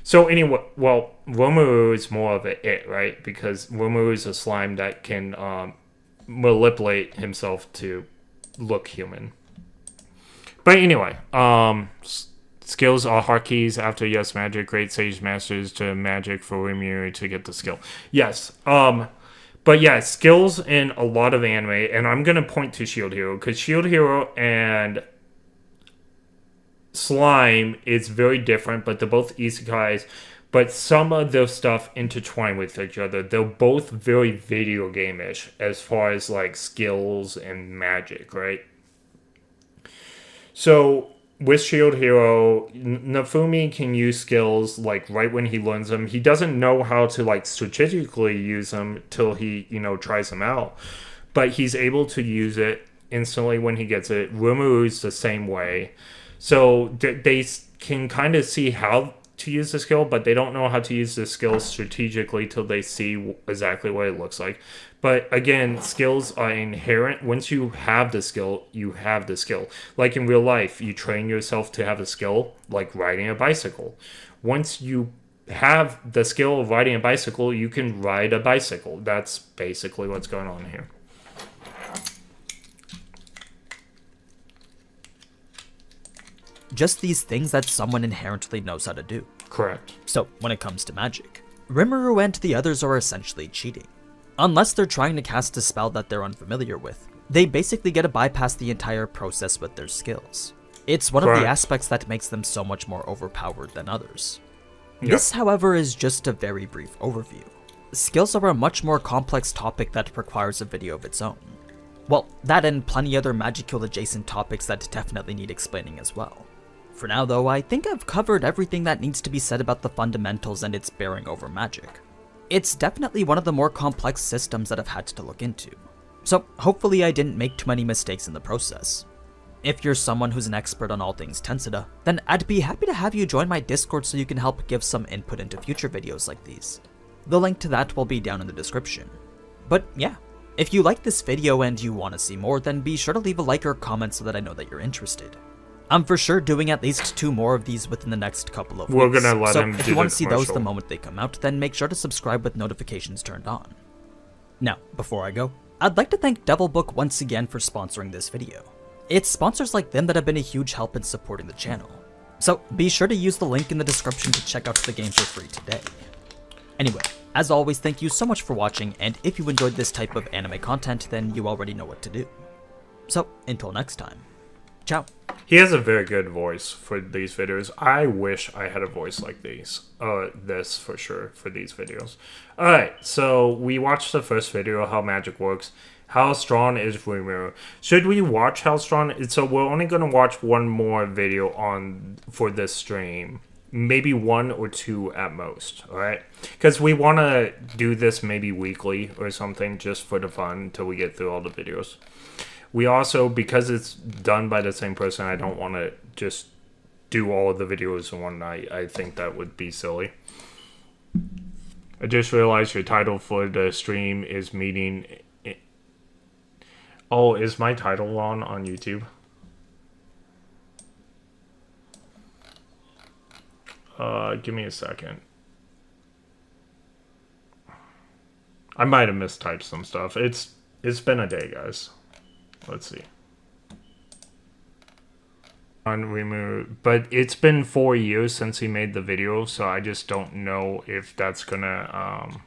So anyway, well, Rimuru is more of a it, right? Because Rimuru is a slime that can manipulate himself to look human. But anyway, skills are hotkeys after yes magic. Great sage masters to magic for Rimuru to get the skill. Yes. But yeah, skills in a lot of anime, and I'm gonna point to Shield Hero because Shield Hero and Slime is very different, but they're both isekais. But some of their stuff intertwine with each other. They're both very video game-ish as far as like skills and magic, right? So with Shield Hero, Nafumi can use skills like right when he learns them. He doesn't know how to like strategically use them till he, tries them out. But he's able to use it instantly when he gets it. Rimuru's the same way. So they can kind of see how to use the skill, but they don't know how to use the skill strategically till they see exactly what it looks like. But again, skills are inherent. Once you have the skill, you have the skill. Like in real life, you train yourself to have a skill, like riding a bicycle. Once you have the skill of riding a bicycle, you can ride a bicycle. That's basically what's going on here. Just these things that someone inherently knows how to do. Correct. So, when it comes to magic, Rimuru and the others are essentially cheating. Unless they're trying to cast a spell that they're unfamiliar with, they basically get to bypass the entire process with their skills. It's one of the aspects that makes them so much more overpowered than others. Yep. This, however, is just a very brief overview. Skills are a much more complex topic that requires a video of its own. Well, that and plenty other magical adjacent topics that definitely need explaining as well. For now though, I think I've covered everything that needs to be said about the fundamentals and its bearing over magic. It's definitely one of the more complex systems that I've had to look into, so hopefully I didn't make too many mistakes in the process. If you're someone who's an expert on all things Tensida, then I'd be happy to have you join my Discord so you can help give some input into future videos like these. The link to that will be down in the description. But yeah, if you like this video and you want to see more, then be sure to leave a like or comment so that I know that you're interested. I'm for sure doing at least 2 more of these within the next couple of weeks. We're gonna let him do the commercial. So if you want to see those the moment they come out, then make sure to subscribe with notifications turned on. Now, before I go, I'd like to thank Devilbook once again for sponsoring this video. It's sponsors like them that have been a huge help in supporting the channel. So be sure to use the link in the description to check out the game for free today. Anyway, as always, thank you so much for watching, and if you enjoyed this type of anime content, then you already know what to do. So, until next time, ciao. He has a very good voice for these videos. I wish I had a voice like this for sure, for these videos. Alright, so we watched the first video, how magic works. How strong is Rimuru? Should we watch how strong? So we're only going to watch one more video for this stream. Maybe 1 or 2 at most, alright? Because we want to do this maybe weekly or something, just for the fun, until we get through all the videos. We also, because it's done by the same person, I don't want to just do all of the videos in one night. I think that would be silly. I just realized your title for the stream is meeting... Oh, is my title on YouTube? Give me a second. I might have mistyped some stuff. It's been a day, guys. Let's see. But it's been 4 years since he made the video, so I just don't know if that's gonna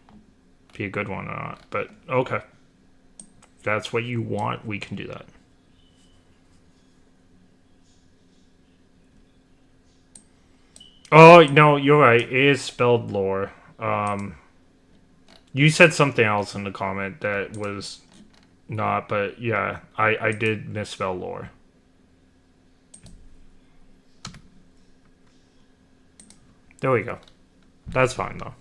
be a good one or not. But okay, if that's what you want, we can do that. Oh no, you're right. It is spelled lore. You said something else in the comment that was not, but yeah, I did misspell lore. There we go. That's fine though.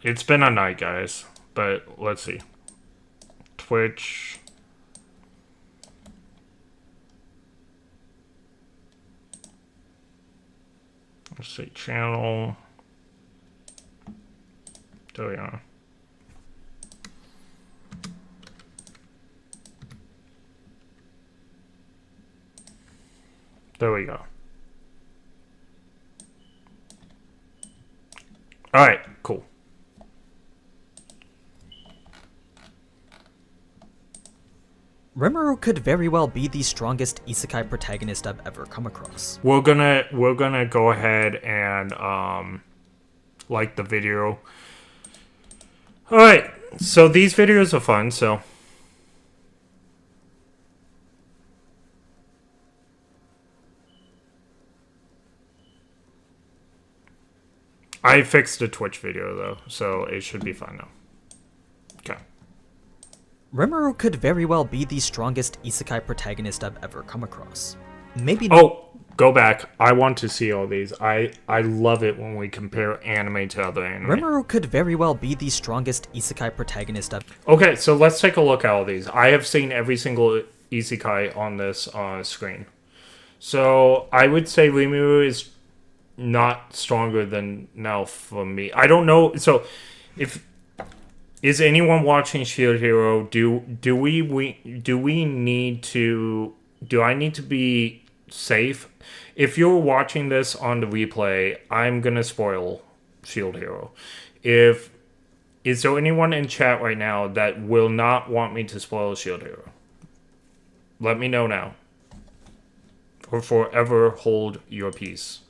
It's been a night, guys. But let's see. Twitch. Let's see, channel. There we are. There we go. Alright, cool. Rimuru could very well be the strongest isekai protagonist I've ever come across. We're gonna go ahead and like the video. Alright, so these videos are fun, so I fixed the Twitch video though, so it should be fine now. Okay. Rimuru could very well be the strongest isekai protagonist I've ever come across. Maybe. Oh, go back. I want to see all these. I love it when we compare anime to other anime. Rimuru could very well be the strongest isekai protagonist I've. Okay, so let's take a look at all these. I have seen every single isekai on this screen. So I would say Rimuru is not stronger than now for me. I don't know. So if is anyone watching Shield Hero? Do we need to? Do I need to be safe? If you're watching this on the replay, I'm gonna spoil Shield Hero. Is there anyone in chat right now that will not want me to spoil Shield Hero? Let me know now. Or forever hold your peace.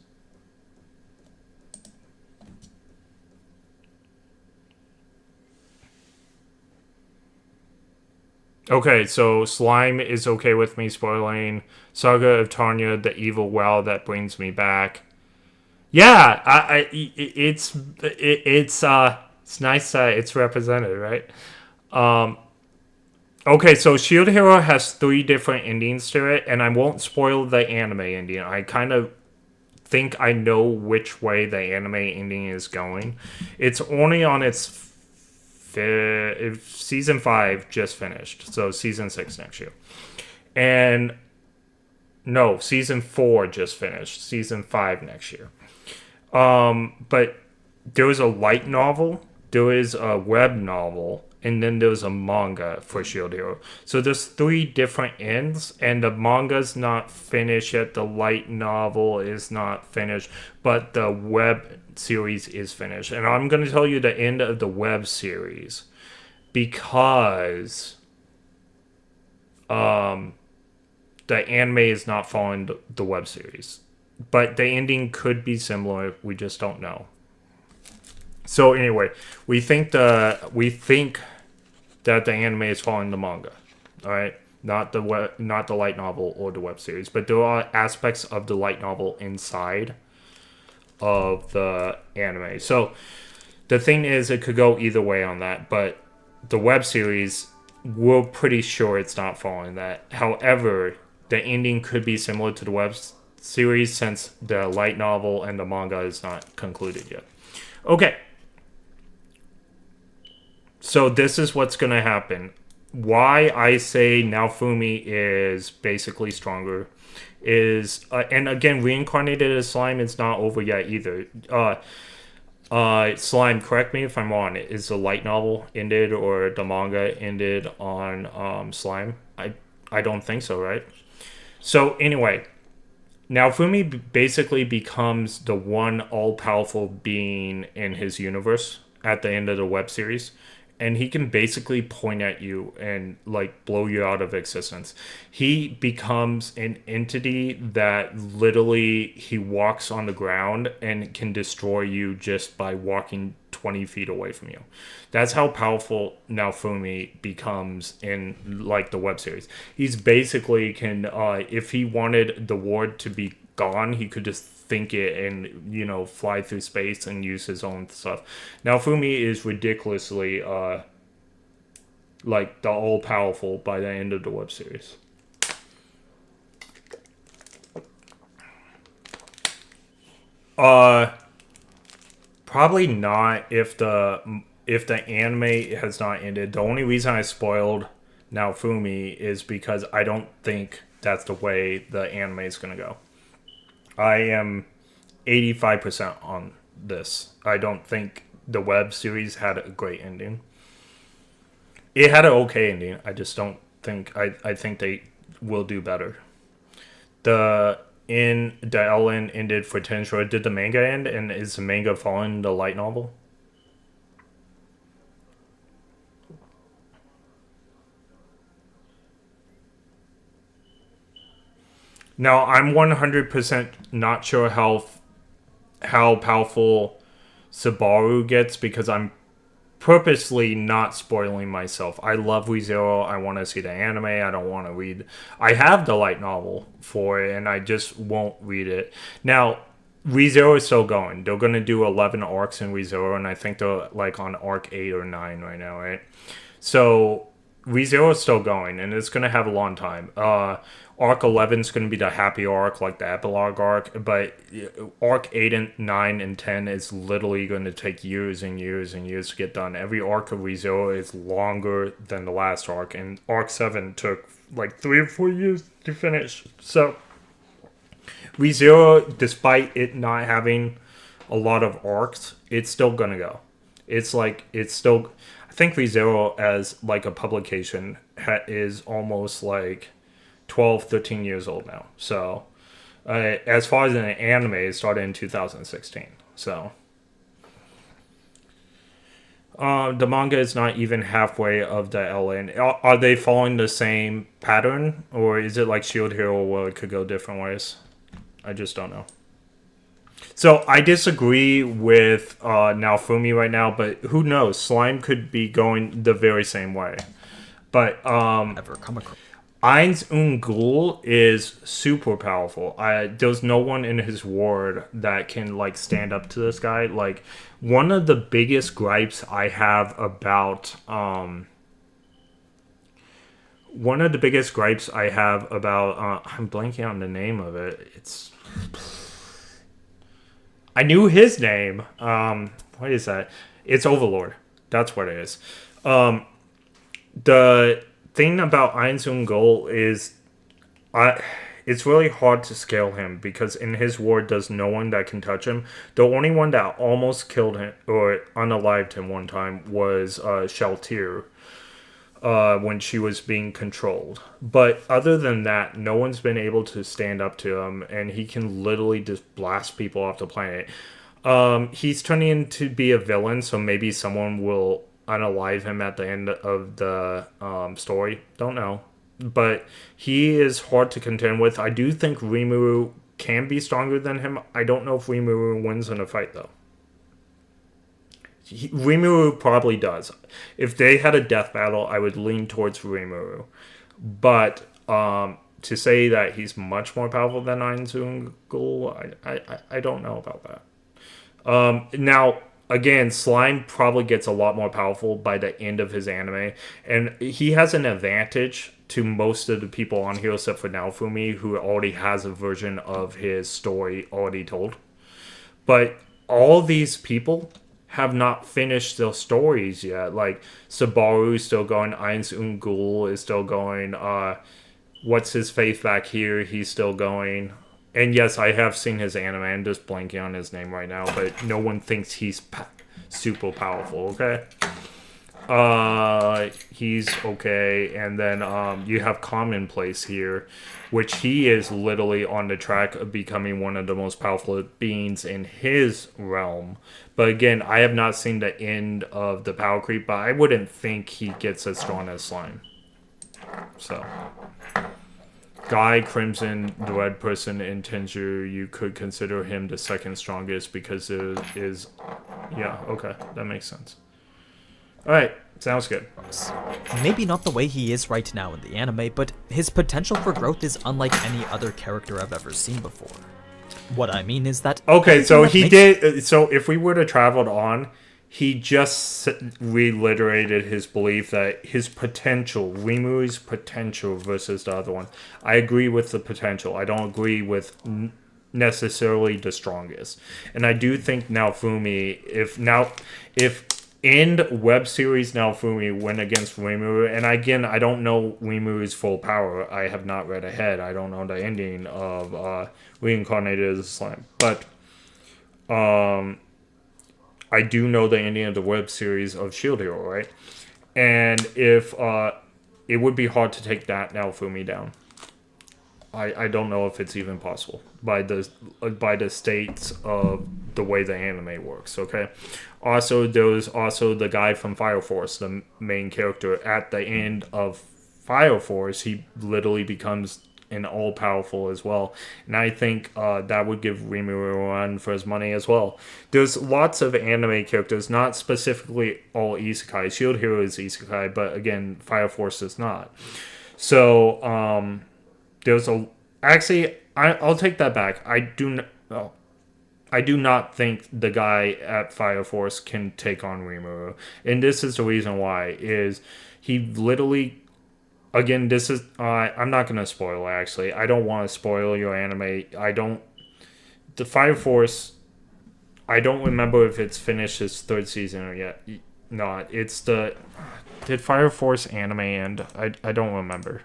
Okay, so Slime is okay with me spoiling. Saga of Tanya, the evil well that brings me back. Yeah, it's nice that it's represented, right? Okay, so Shield Hero has 3 different endings to it, and I won't spoil the anime ending. I kind of think I know which way the anime ending is going. It's only on its season 5 just finished, so season 6 next year. And no, season 4 just finished, season 5 next year. But there was a light novel, there is a web novel, and then there's a manga for Shield Hero. So there's 3 different ends, and the manga's not finished yet, the light novel is not finished, but the web series is finished. And I'm going to tell you the end of the web series because the anime is not following the web series. But the ending could be similar, we just don't know. So anyway, we think that the anime is following the manga, all right? Not the light novel or the web series, but there are aspects of the light novel inside of the anime. So the thing is, it could go either way on that, but the web series, we're pretty sure it's not following that. However, the ending could be similar to the web series since the light novel and the manga is not concluded yet. Okay. So this is what's going to happen. Why I say Naofumi is basically stronger is, and again, Reincarnated as Slime is not over yet either. Slime, correct me if I'm wrong. Is the light novel ended or the manga ended on Slime? I don't think so, right? So anyway, Naofumi basically becomes the one all-powerful being in his universe at the end of the web series. And he can basically point at you and like blow you out of existence. He becomes an entity that literally he walks on the ground and can destroy you just by walking 20 feet away from you. That's how powerful Naofumi becomes in like the web series. He's basically can if he wanted the ward to be gone, he could just think it and, you know, fly through space and use his own stuff. Now, Fumi is ridiculously, like, the all-powerful by the end of the web series. Probably not if the anime has not ended. The only reason I spoiled Naofumi is because I don't think that's the way the anime is going to go. I am 85% on this. I don't think the web series had a great ending. It had an okay ending. I just don't think I think they will do better. The LN ended for Tensura. Did the manga end, and is the manga following the light novel? Now, I'm 100% not sure how powerful Subaru gets because I'm purposely not spoiling myself. I love ReZero. I want to see the anime. I don't want to read. I have the light novel for it, and I just won't read it. Now, ReZero is still going. They're going to do 11 arcs in ReZero, and I think they're like on arc 8 or 9 right now, right? So, ReZero is still going, and it's going to have a long time. Arc 11 is going to be the happy arc, like the epilogue arc, but arc 8 and 9 and 10 is literally going to take years and years and years to get done. Every arc of ReZero is longer than the last arc, and arc 7 took like 3 or 4 years to finish. So, ReZero, despite it not having a lot of arcs, it's still going to go. It's still, I think ReZero as like a publication is almost like 12, 13 years old now. So, as far as an anime, it started in 2016. So, the manga is not even halfway of the LN. Are they following the same pattern? Or is it like Shield Hero where it could go different ways? I just don't know. So, I disagree with Naofumi right now, but who knows? Slime could be going the very same way. But, Ever come across. Eins Ungul is super powerful. There's no one in his ward that can like stand up to this guy. Like one of the biggest gripes I have about I'm blanking on the name of it. I knew his name. What is that? It's Overlord. That's what it is. The thing about Einzun Goal is it's really hard to scale him because in his ward there's no one that can touch him. The only one that almost killed him or unalived him one time was Sheltier when she was being controlled. But other than that, no one's been able to stand up to him, and he can literally just blast people off the planet. He's turning into be a villain, so maybe someone will unalive him at the end of the story. Don't know. But he is hard to contend with. I do think Rimuru can be stronger than him. I don't know if Rimuru wins in a fight, though. Rimuru probably does. If they had a death battle, I would lean towards Rimuru. But to say that he's much more powerful than Ainzungul, I don't know about that. Now, again, Slime probably gets a lot more powerful by the end of his anime. And he has an advantage to most of the people on here, except for Naofumi, who already has a version of his story already told. But all these people have not finished their stories yet. Like, Subaru is still going, Eins Ungul is still going, what's his face back here, he's still going. And yes, I have seen his anime. I'm just blanking on his name right now, but no one thinks he's super powerful, okay? He's okay. And then you have Commonplace here, which he is literally on the track of becoming one of the most powerful beings in his realm. But again, I have not seen the end of the power creep, but I wouldn't think he gets as strong as Slime. So... Guy, Crimson, the red person in Tenju, you could consider him the second strongest because it is... Yeah, okay, that makes sense. Alright, sounds good. Maybe not the way he is right now in the anime, but his potential for growth is unlike any other character I've ever seen before. What I mean is that... Okay, so he did... So if we would have traveled on, he just reiterated his belief that his potential, Rimuru's potential versus the other one. I agree with the potential. I don't agree with necessarily the strongest. And I do think Naofumi, if in web series Naofumi went against Rimuru, and again, I don't know Rimuru's full power. I have not read ahead. I don't know the ending of Reincarnated as a Slime. But I do know the ending of the web series of Shield Hero, right? And if it would be hard to take that Naofumi down. I don't know if it's even possible by the states of the way the anime works. Okay. Also, there was also the guy from Fire Force, the main character. At the end of Fire Force, he literally becomes an all-powerful as well, and I think that would give Rimuru a run for his money as well. There's lots of anime characters, not specifically all isekai. Shield Hero is isekai, but again, Fire Force is not. So there's a actually I'll take that back. I do not think the guy at Fire Force can take on Rimuru, and this is the reason why. Is he literally? Again, this is... I'm not going to spoil, actually. I don't want to spoil your anime. The Fire Force... I don't remember if it's finished its third season or yet. No, it's the... Did Fire Force anime end? I don't remember.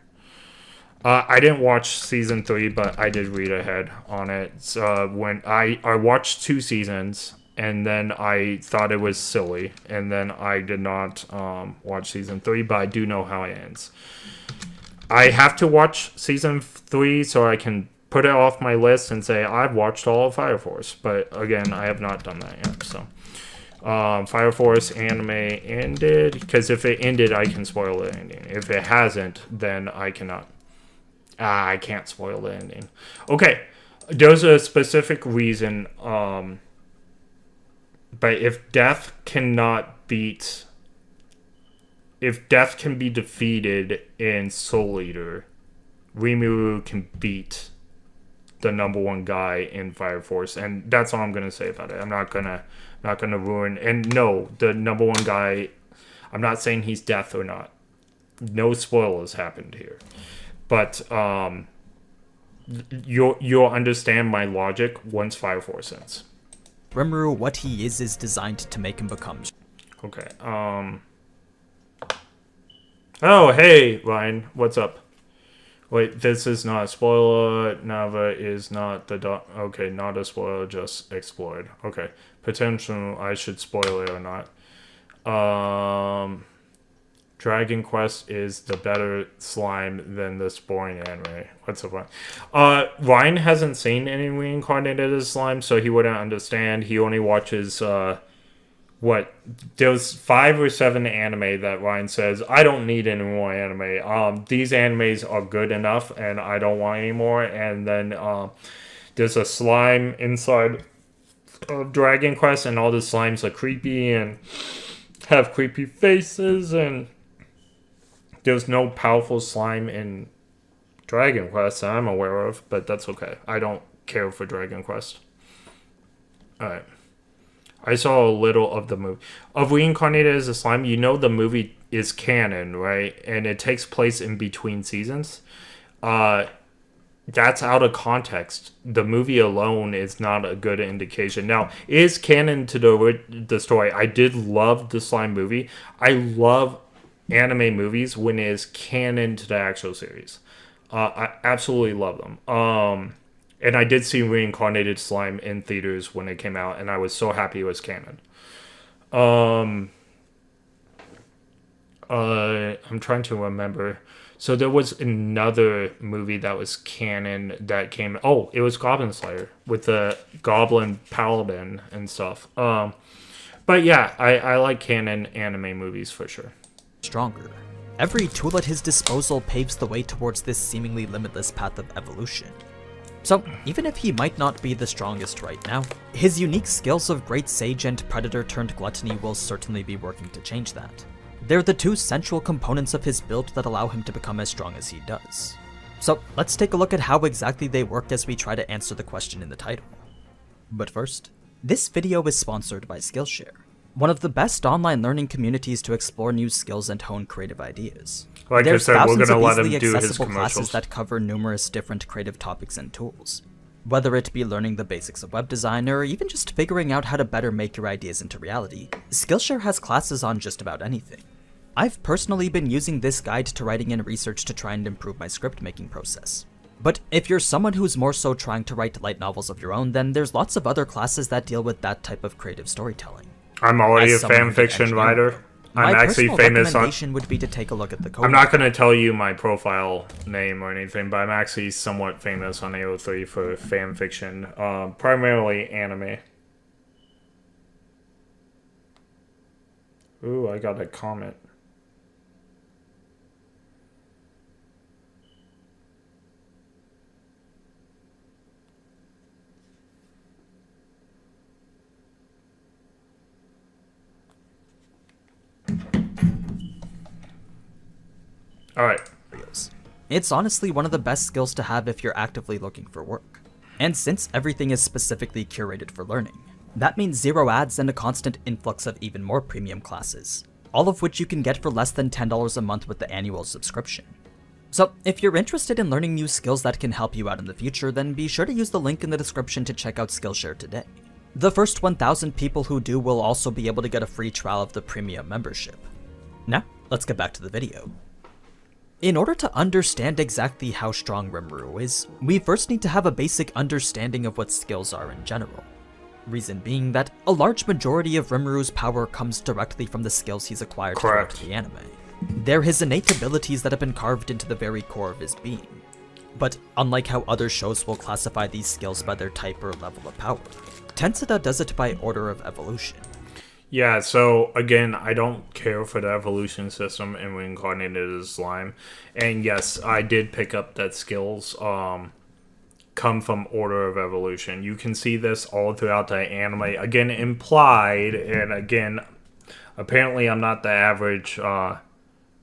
I didn't watch season 3, but I did read ahead on it. So when I watched 2 seasons... And then I thought it was silly. And then I did not watch season 3, but I do know how it ends. I have to watch season 3 so I can put it off my list and say I've watched all of Fire Force. But again, I have not done that yet. So Fire Force anime ended. Because if it ended, I can spoil the ending. If it hasn't, then I cannot. I can't spoil the ending. Okay. There's a specific reason... But if death can be defeated in Soul Eater, Rimuru can beat the number 1 guy in Fire Force, and that's all I'm gonna say about it. I'm not gonna ruin. And no, the number 1 guy, I'm not saying he's death or not. No spoilers happened here, but you'll understand my logic once Fire Force ends. Rimuru, what he is designed to make him become. Okay. Oh, hey, Ryan. What's up? Wait, this is not a spoiler. Nava is not the okay, not a spoiler, just explored. Okay. Potential, I should spoil it or not. Dragon Quest is the better slime than this boring anime. What's the point? Ryan hasn't seen any Reincarnated slime, so he wouldn't understand. He only watches, there's 5 or 7 anime that Ryan says, I don't need any more anime. These animes are good enough, and I don't want any more. And then, there's a slime inside of Dragon Quest, and all the slimes are creepy and have creepy faces, and there's no powerful slime in Dragon Quest that I'm aware of, but that's okay. I don't care for Dragon Quest. Alright. I saw a little of the movie. Of Reincarnated as a Slime, you know the movie is canon, right? And it takes place in between seasons. That's out of context. The movie alone is not a good indication. Now, it is canon to the story. I did love the Slime movie. I love anime movies when it is canon to the actual series. I absolutely love them. And I did see Reincarnated Slime in theaters when it came out, and I was so happy it was canon. I'm trying to remember. So there was another movie that was canon that came... Oh, it was Goblin Slayer with the Goblin Paladin and stuff. But yeah, I like canon anime movies for sure. Stronger. Every tool at his disposal paves the way towards this seemingly limitless path of evolution. So, even if he might not be the strongest right now, his unique skills of Great Sage and Predator turned Gluttony will certainly be working to change that. They're the 2 central components of his build that allow him to become as strong as he does. So, let's take a look at how exactly they work as we try to answer the question in the title. But first, this video is sponsored by Skillshare, one of the best online learning communities to explore new skills and hone creative ideas. Like There's I said, we're thousands going to of let him easily do his accessible commercials. classes that cover numerous different creative topics and tools. Whether it be learning the basics of web design or even just figuring out how to better make your ideas into reality, Skillshare has classes on just about anything. I've personally been using this guide to writing in research to try and improve my script making process. But if you're someone who's more so trying to write light novels of your own, then there's lots of other classes that deal with that type of creative storytelling. I'm already As a someone fan who did fiction engineering, writer. I'm my actually personal famous on. recommendation would be to take a look at the code. I'm not going to tell you my profile name or anything, but I'm actually somewhat famous on AO3 for fan fiction, primarily anime. Ooh, I got a comment. Alright. It's honestly one of the best skills to have if you're actively looking for work. And since everything is specifically curated for learning, that means 0 ads and a constant influx of even more premium classes, all of which you can get for less than $10 a month with the annual subscription. So if you're interested in learning new skills that can help you out in the future, then be sure to use the link in the description to check out Skillshare today. The first 1,000 people who do will also be able to get a free trial of the premium membership. Now, let's get back to the video. In order to understand exactly how strong Rimuru is, we first need to have a basic understanding of what skills are in general. Reason being that a large majority of Rimuru's power comes directly from the skills he's acquired throughout the anime. They're his innate abilities that have been carved into the very core of his being. But unlike how other shows will classify these skills by their type or level of power, Tensida does it by order of evolution. Yeah, so again, I don't care for the evolution system in Reincarnated as Slime. And yes, I did pick up that skills come from order of evolution. You can see this all throughout the anime. Again, implied, and again, apparently I'm not the average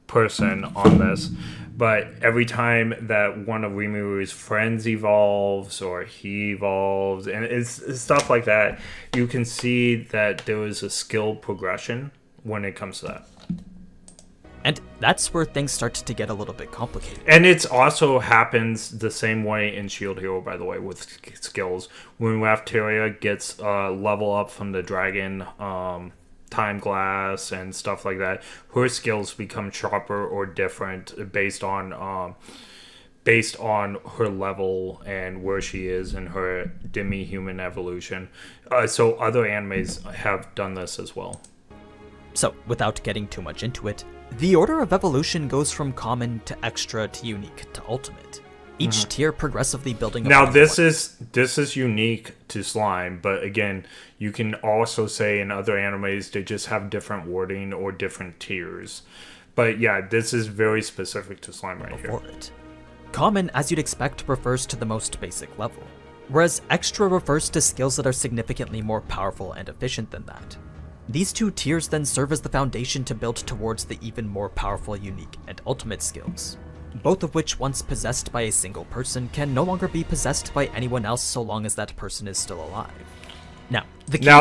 person on this. But every time that one of Rimuru's friends evolves or he evolves, and it's stuff like that, you can see that there is a skill progression when it comes to that. And that's where things start to get a little bit complicated. And it also happens the same way in Shield Hero, by the way, with skills. When Rafteria gets level up from the dragon time glass and stuff like that, her skills become sharper or different based on her level and where she is in her demi-human evolution. So other animes have done this as well. So, without getting too much into it, the order of evolution goes from common to extra to unique to ultimate. Each tier progressively building. Now this is unique to Slime, but again, you can also say in other animes they just have different wording or different tiers. But yeah, this is very specific to Slime right here. Common, as you'd expect, refers to the most basic level, whereas extra refers to skills that are significantly more powerful and efficient than that. These two tiers then serve as the foundation to build towards the even more powerful, unique, and ultimate skills, both of which, once possessed by a single person, can no longer be possessed by anyone else so long as that person is still alive. Now,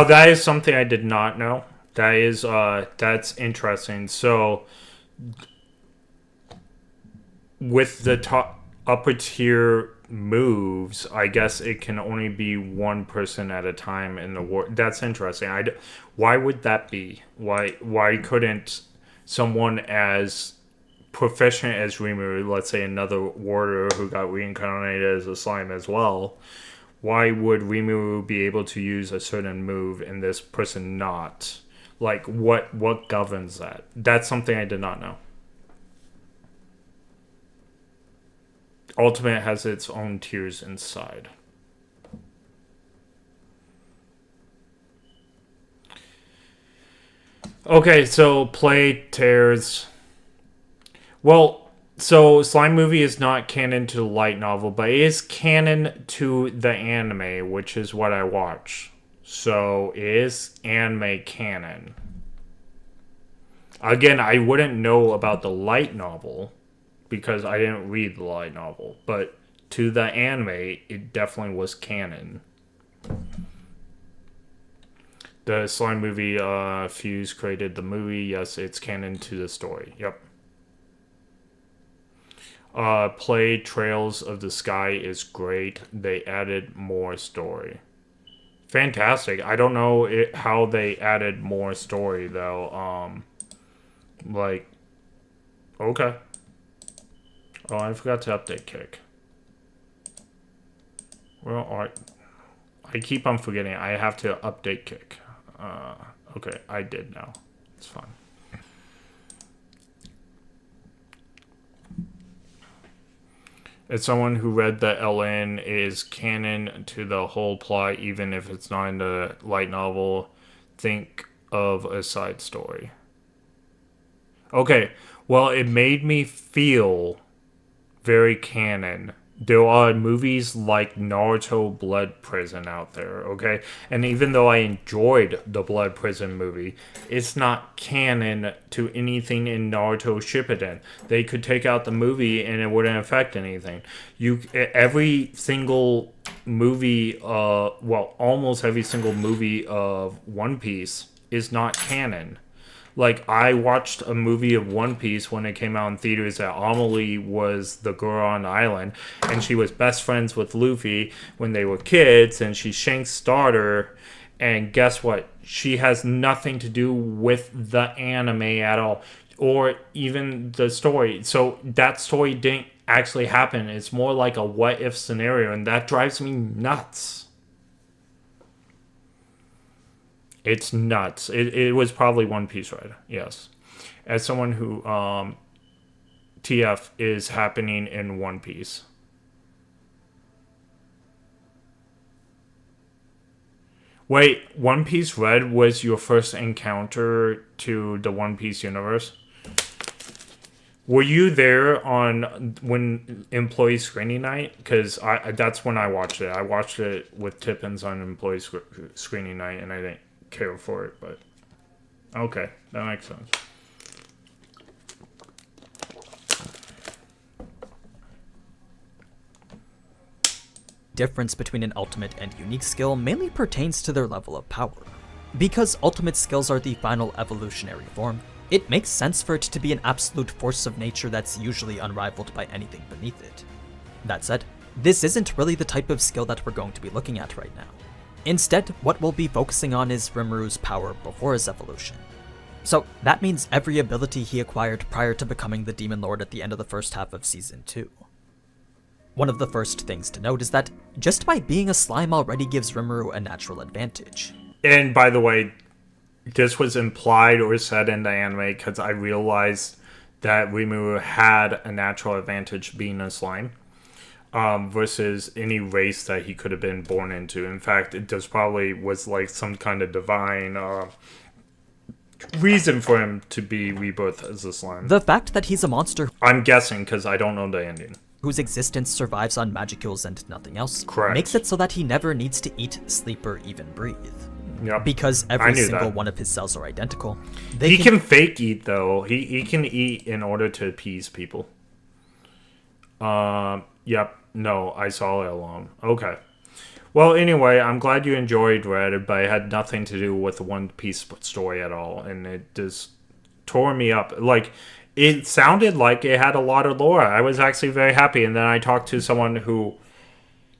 that is something I did not know. That is, that's interesting. So, with the upper tier moves, I guess it can only be one person at a time in the war. That's interesting. Why would that be? Why couldn't someone as proficient as Rimuru, let's say another warrior who got reincarnated as a slime as well, why would Rimuru be able to use a certain move and this person not? Like, what governs that? That's something I did not know. Ultimate has its own tiers inside. Okay, so play tears. Well, so Slime Movie is not canon to the light novel, but it is canon to the anime, which is what I watch. So it is anime canon. Again, I wouldn't know about the light novel because I didn't read the light novel, but to the anime, it definitely was canon. The Slime Movie Fuse created the movie. Yes, it's canon to the story. Yep. Play Trails of the Sky is great. They added more story. Fantastic. I don't know how they added more story, though. Okay. Oh, I forgot to update Kick. Well, I keep on forgetting. I have to update Kick. Okay, I did now. It's fine. As someone who read that LN is canon to the whole plot, even if it's not in the light novel, think of a side story. Okay, well, it made me feel very canon. There are movies like Naruto Blood Prison out there, okay? And even though I enjoyed the Blood Prison movie, it's not canon to anything in Naruto Shippuden. They could take out the movie and it wouldn't affect anything. Every single movie, almost every single movie of One Piece is not canon. Like, I watched a movie of One Piece when it came out in theaters that Amelie was the girl on the island, and she was best friends with Luffy when they were kids, and she's Shanks' daughter, and guess what? She has nothing to do with the anime at all, or even the story. So that story didn't actually happen. It's more like a what-if scenario, and that drives me nuts. It's nuts. It was probably One Piece, right? Yes. As someone who TF is happening in One Piece. Wait, One Piece Red was your first encounter to the One Piece universe? Were you there on when employee screening night? Because that's when I watched it. I watched it with Tippins on employee screening night, and I didn't care for it, but okay, that makes sense. Difference between an ultimate and unique skill mainly pertains to their level of power. Because ultimate skills are the final evolutionary form, it makes sense for it to be an absolute force of nature that's usually unrivaled by anything beneath it. That said, this isn't really the type of skill that we're going to be looking at right now. Instead, what we'll be focusing on is Rimuru's power before his evolution. So that means every ability he acquired prior to becoming the Demon Lord at the end of the first half of Season 2. One of the first things to note is that just by being a slime already gives Rimuru a natural advantage. And by the way, this was implied or said in the anime because I realized that Rimuru had a natural advantage being a slime. Versus any race that he could have been born into. In fact, it just probably was like some kind of divine reason for him to be rebirthed as a slime. The fact that he's a monster, I'm guessing because I don't know the ending, whose existence survives on magicules and nothing else, correct, makes it so that he never needs to eat, sleep, or even breathe. Yep. Because every single one of his cells are identical. He can fake eat, though. He can eat in order to appease people. Yep. No, I saw it alone. Okay. Well, anyway, I'm glad you enjoyed Red, but it had nothing to do with the One Piece story at all, and it just tore me up. Like, it sounded like it had a lot of lore. I was actually very happy, and then I talked to someone who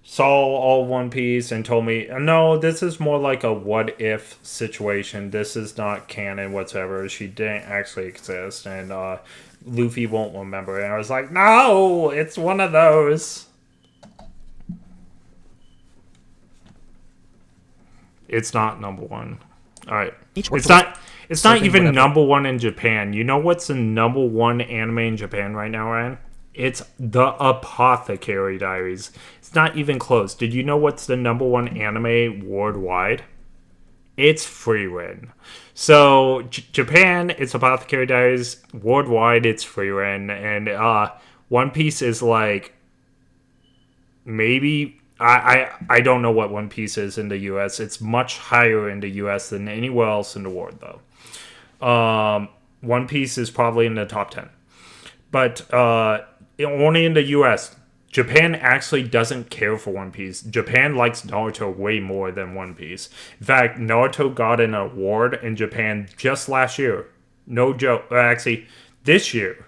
saw all One Piece and told me, no, this is more like a what-if situation. This is not canon whatsoever. She didn't actually exist, and Luffy won't remember. And I was like, no, it's one of those. It's not number one. All right. It's not even number one in Japan. You know what's the number one anime in Japan right now, Ryan? It's The Apothecary Diaries. It's not even close. Did you know what's the number one anime worldwide? It's Frieren. So, Japan, it's Apothecary Diaries. Worldwide, it's Frieren. And One Piece is like maybe... I don't know what One Piece is in the U.S. It's much higher in the U.S. than anywhere else in the world, though. One Piece is probably in the top 10. But only in the U.S. Japan actually doesn't care for One Piece. Japan likes Naruto way more than One Piece. In fact, Naruto got an award in Japan just last year. No joke. Actually, this year.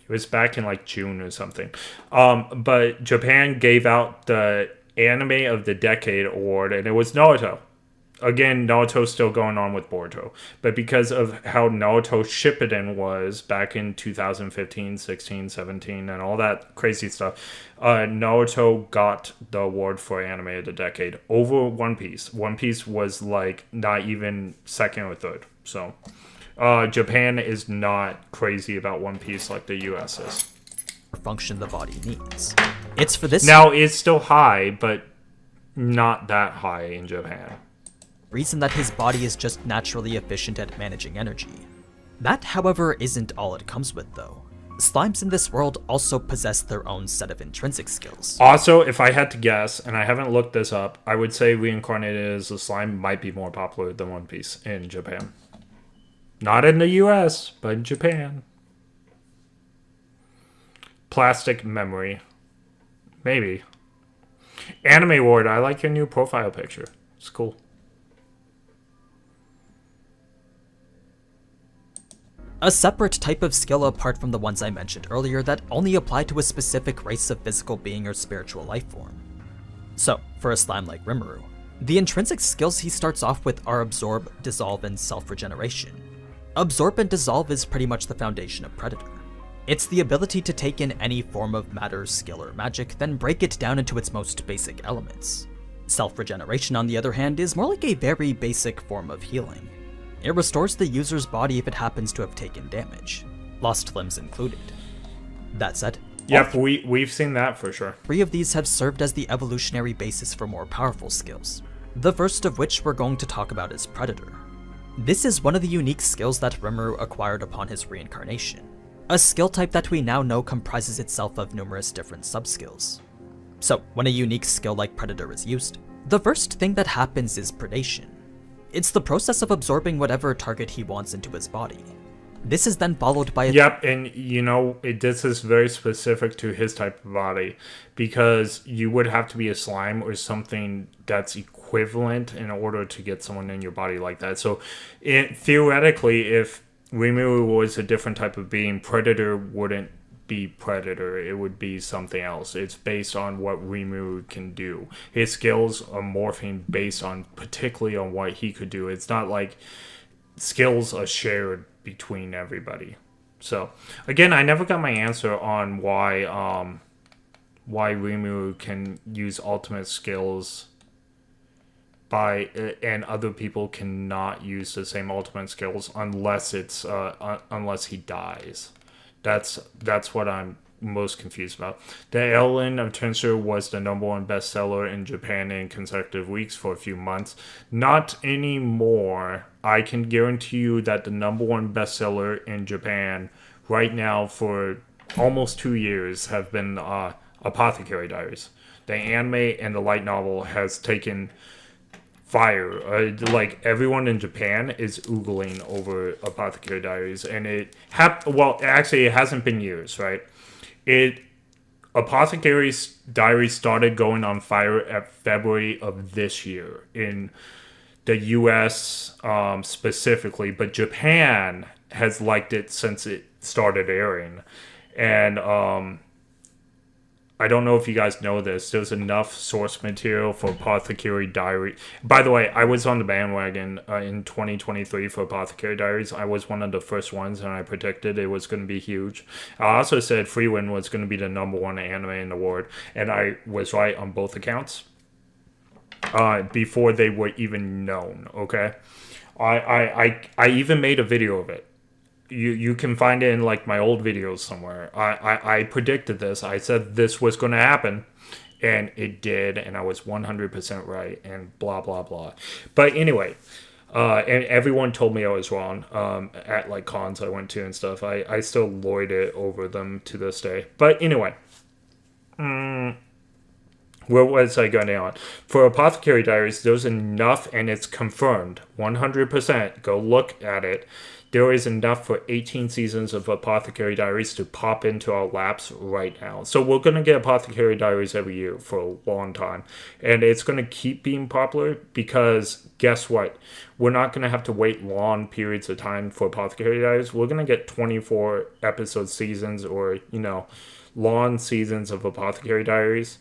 It was back in like June or something. But Japan gave out the Anime of the Decade award, and it was Naruto. Again, Naruto's still going on with Boruto, but because of how Naruto Shippuden was back in 2015, 16, 17, and all that crazy stuff, Naruto got the award for anime of the decade over One Piece. One Piece was like not even second or third. So Japan is not crazy about One Piece like the US is. function the body needs. It's for this Now, it's still high, but not that high in Japan. reason that his body is just naturally efficient at managing energy. That, however, isn't all it comes with, though. Slimes in this world also possess their own set of intrinsic skills. Also, if I had to guess, and I haven't looked this up, I would say Reincarnated as a slime might be more popular than One Piece in Japan. Not in the US, but in Japan. Plastic memory. Maybe. Anime Ward, I like your new profile picture. It's cool. A separate type of skill apart from the ones I mentioned earlier that only apply to a specific race of physical being or spiritual life form. So, for a slime like Rimuru, the intrinsic skills he starts off with are Absorb, Dissolve, and Self-Regeneration. Absorb and Dissolve is pretty much the foundation of Predator. It's the ability to take in any form of matter, skill, or magic, then break it down into its most basic elements. Self-Regeneration, on the other hand, is more like a very basic form of healing. It restores the user's body if it happens to have taken damage, lost limbs included. That said, Yep, we've seen that for sure. 3 of these have served as the evolutionary basis for more powerful skills, the first of which we're going to talk about is Predator. This is one of the unique skills that Rimuru acquired upon his reincarnation, a skill type that we now know comprises itself of numerous different subskills. So, when a unique skill like Predator is used, the first thing that happens is predation. It's the process of absorbing whatever target he wants into his body. This is then followed by a Yep, and this is very specific to his type of body, because you would have to be a slime or something that's equivalent in order to get someone in your body like that. So, theoretically, if Rimuru was a different type of being, Predator wouldn't be Predator. It would be something else. It's based on what Rimuru can do. His skills are morphing based on particularly on what he could do. It's not like skills are shared between everybody. So again, I never got my answer on why Rimuru can use ultimate skills and other people cannot use the same ultimate skills unless it's unless he dies. That's what I'm most confused about. The Ellen of Tensor was the #1 bestseller in Japan in consecutive weeks for a few months. Not anymore. I can guarantee you that the #1 bestseller in Japan right now for almost 2 years have been Apothecary Diaries. The anime and the light novel has taken fire. Like everyone in Japan is oogling over Apothecary Diaries, and it hasn't been years, right? Apothecary Diaries started going on fire at February of this year in the US specifically, but Japan has liked it since it started airing. And I don't know if you guys know this. There's enough source material for Apothecary Diary. By the way, I was on the bandwagon in 2023 for Apothecary Diaries. I was one of the first ones, and I predicted it was going to be huge. I also said Freewind was going to be the #1 anime in the world, and I was right on both accounts before they were even known, okay? I even made a video of it. You can find it in like my old videos somewhere. I predicted this. I said this was going to happen, and it did, and I was 100% right, and blah blah blah. But anyway, and everyone told me I was wrong at like cons I went to and stuff. I still lord it over them to this day. But anyway, where was I going on? For Apothecary Diaries, there's enough, and it's confirmed 100%. Go look at it. There is enough for 18 seasons of Apothecary Diaries to pop into our laps right now. So we're going to get Apothecary Diaries every year for a long time. And it's going to keep being popular because guess what? We're not going to have to wait long periods of time for Apothecary Diaries. We're going to get 24 episode seasons or, long seasons of Apothecary Diaries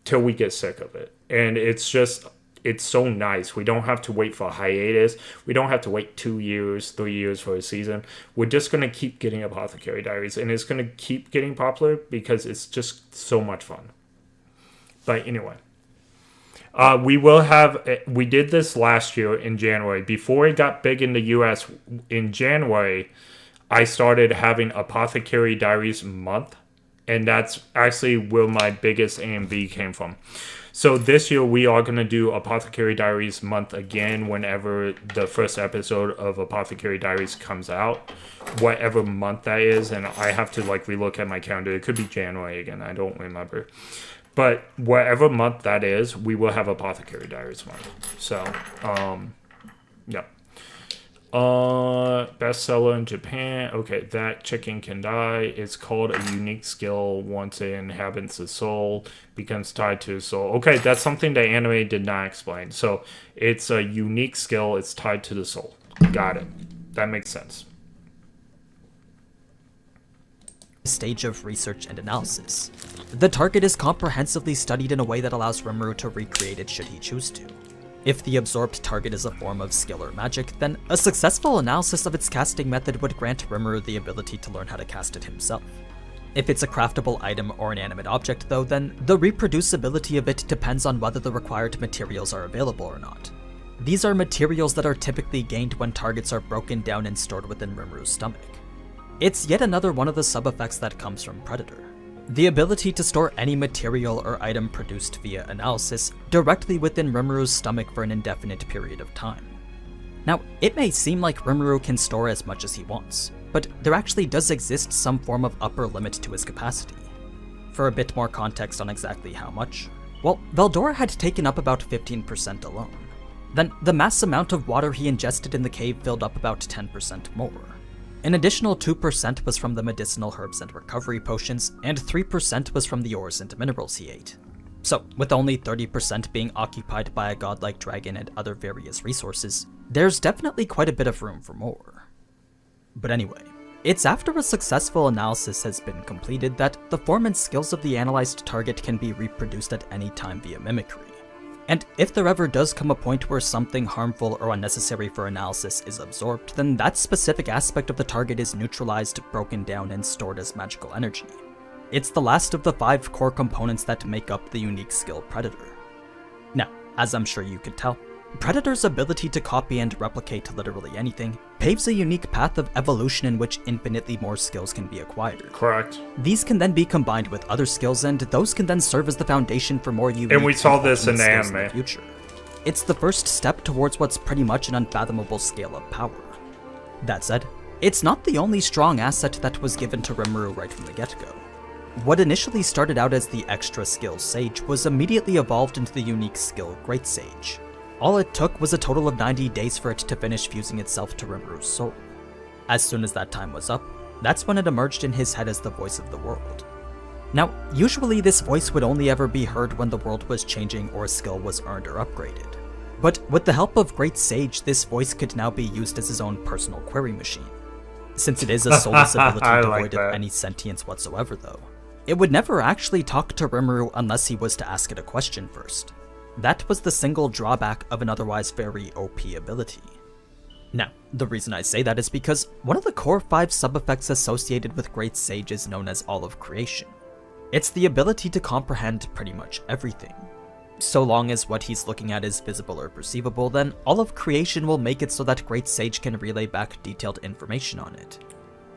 till we get sick of it. And it's just it's so nice. We don't have to wait for a hiatus. We don't have to wait 2 years, 3 years for a season. We're just going to keep getting Apothecary Diaries, and it's going to keep getting popular because it's just so much fun. But anyway, we did this last year in January. Before it got big in the US in January, I started having Apothecary Diaries month, and that's actually where my biggest AMV came from. So this year we are going to do Apothecary Diaries month again whenever the first episode of Apothecary Diaries comes out, whatever month that is, and I have to like relook at my calendar. It could be January again, I don't remember. But whatever month that is, we will have Apothecary Diaries month. So, yeah. Bestseller in Japan. Okay, That Chicken Can Die. It's called a unique skill. Once it inhabits the soul, becomes tied to the soul. Okay, that's something the anime did not explain. So it's a unique skill. It's tied to the soul. Got it. That makes sense. Stage of research and analysis. The target is comprehensively studied in a way that allows Rimuru to recreate it should he choose to. If the absorbed target is a form of skill or magic, then a successful analysis of its casting method would grant Rimuru the ability to learn how to cast it himself. If it's a craftable item or an animate object though, then the reproducibility of it depends on whether the required materials are available or not. These are materials that are typically gained when targets are broken down and stored within Rimuru's stomach. It's yet another one of the sub-effects that comes from Predator. The ability to store any material or item produced via analysis directly within Rimuru's stomach for an indefinite period of time. Now, it may seem like Rimuru can store as much as he wants, but there actually does exist some form of upper limit to his capacity. For a bit more context on exactly how much, well, Veldora had taken up about 15% alone. Then the mass amount of water he ingested in the cave filled up about 10% more. An additional 2% was from the medicinal herbs and recovery potions, and 3% was from the ores and minerals he ate. So, with only 30% being occupied by a godlike dragon and other various resources, there's definitely quite a bit of room for more. But anyway, it's after a successful analysis has been completed that the form and skills of the analyzed target can be reproduced at any time via mimicry. And if there ever does come a point where something harmful or unnecessary for analysis is absorbed, then that specific aspect of the target is neutralized, broken down, and stored as magical energy. It's the last of the 5 core components that make up the unique skill Predator. Now, as I'm sure you could tell, Predator's ability to copy and replicate literally anything paves a unique path of evolution in which infinitely more skills can be acquired. Correct. These can then be combined with other skills, and those can then serve as the foundation for more unique and we saw this in the skills anime. In the future. It's the first step towards what's pretty much an unfathomable scale of power. That said, it's not the only strong asset that was given to Rimuru right from the get-go. What initially started out as the extra skill Sage was immediately evolved into the unique skill Great Sage. All it took was a total of 90 days for it to finish fusing itself to Rimuru's soul. As soon as that time was up, that's when it emerged in his head as the voice of the world. Now, usually this voice would only ever be heard when the world was changing or a skill was earned or upgraded. But with the help of Great Sage, this voice could now be used as his own personal query machine. Since it is a soulless ability devoid of any sentience whatsoever though, it would never actually talk to Rimuru unless he was to ask it a question first. That was the single drawback of an otherwise very OP ability. Now, the reason I say that is because one of the core 5 sub-effects associated with Great Sage is known as All of Creation. It's the ability to comprehend pretty much everything. So long as what he's looking at is visible or perceivable, then All of Creation will make it so that Great Sage can relay back detailed information on it.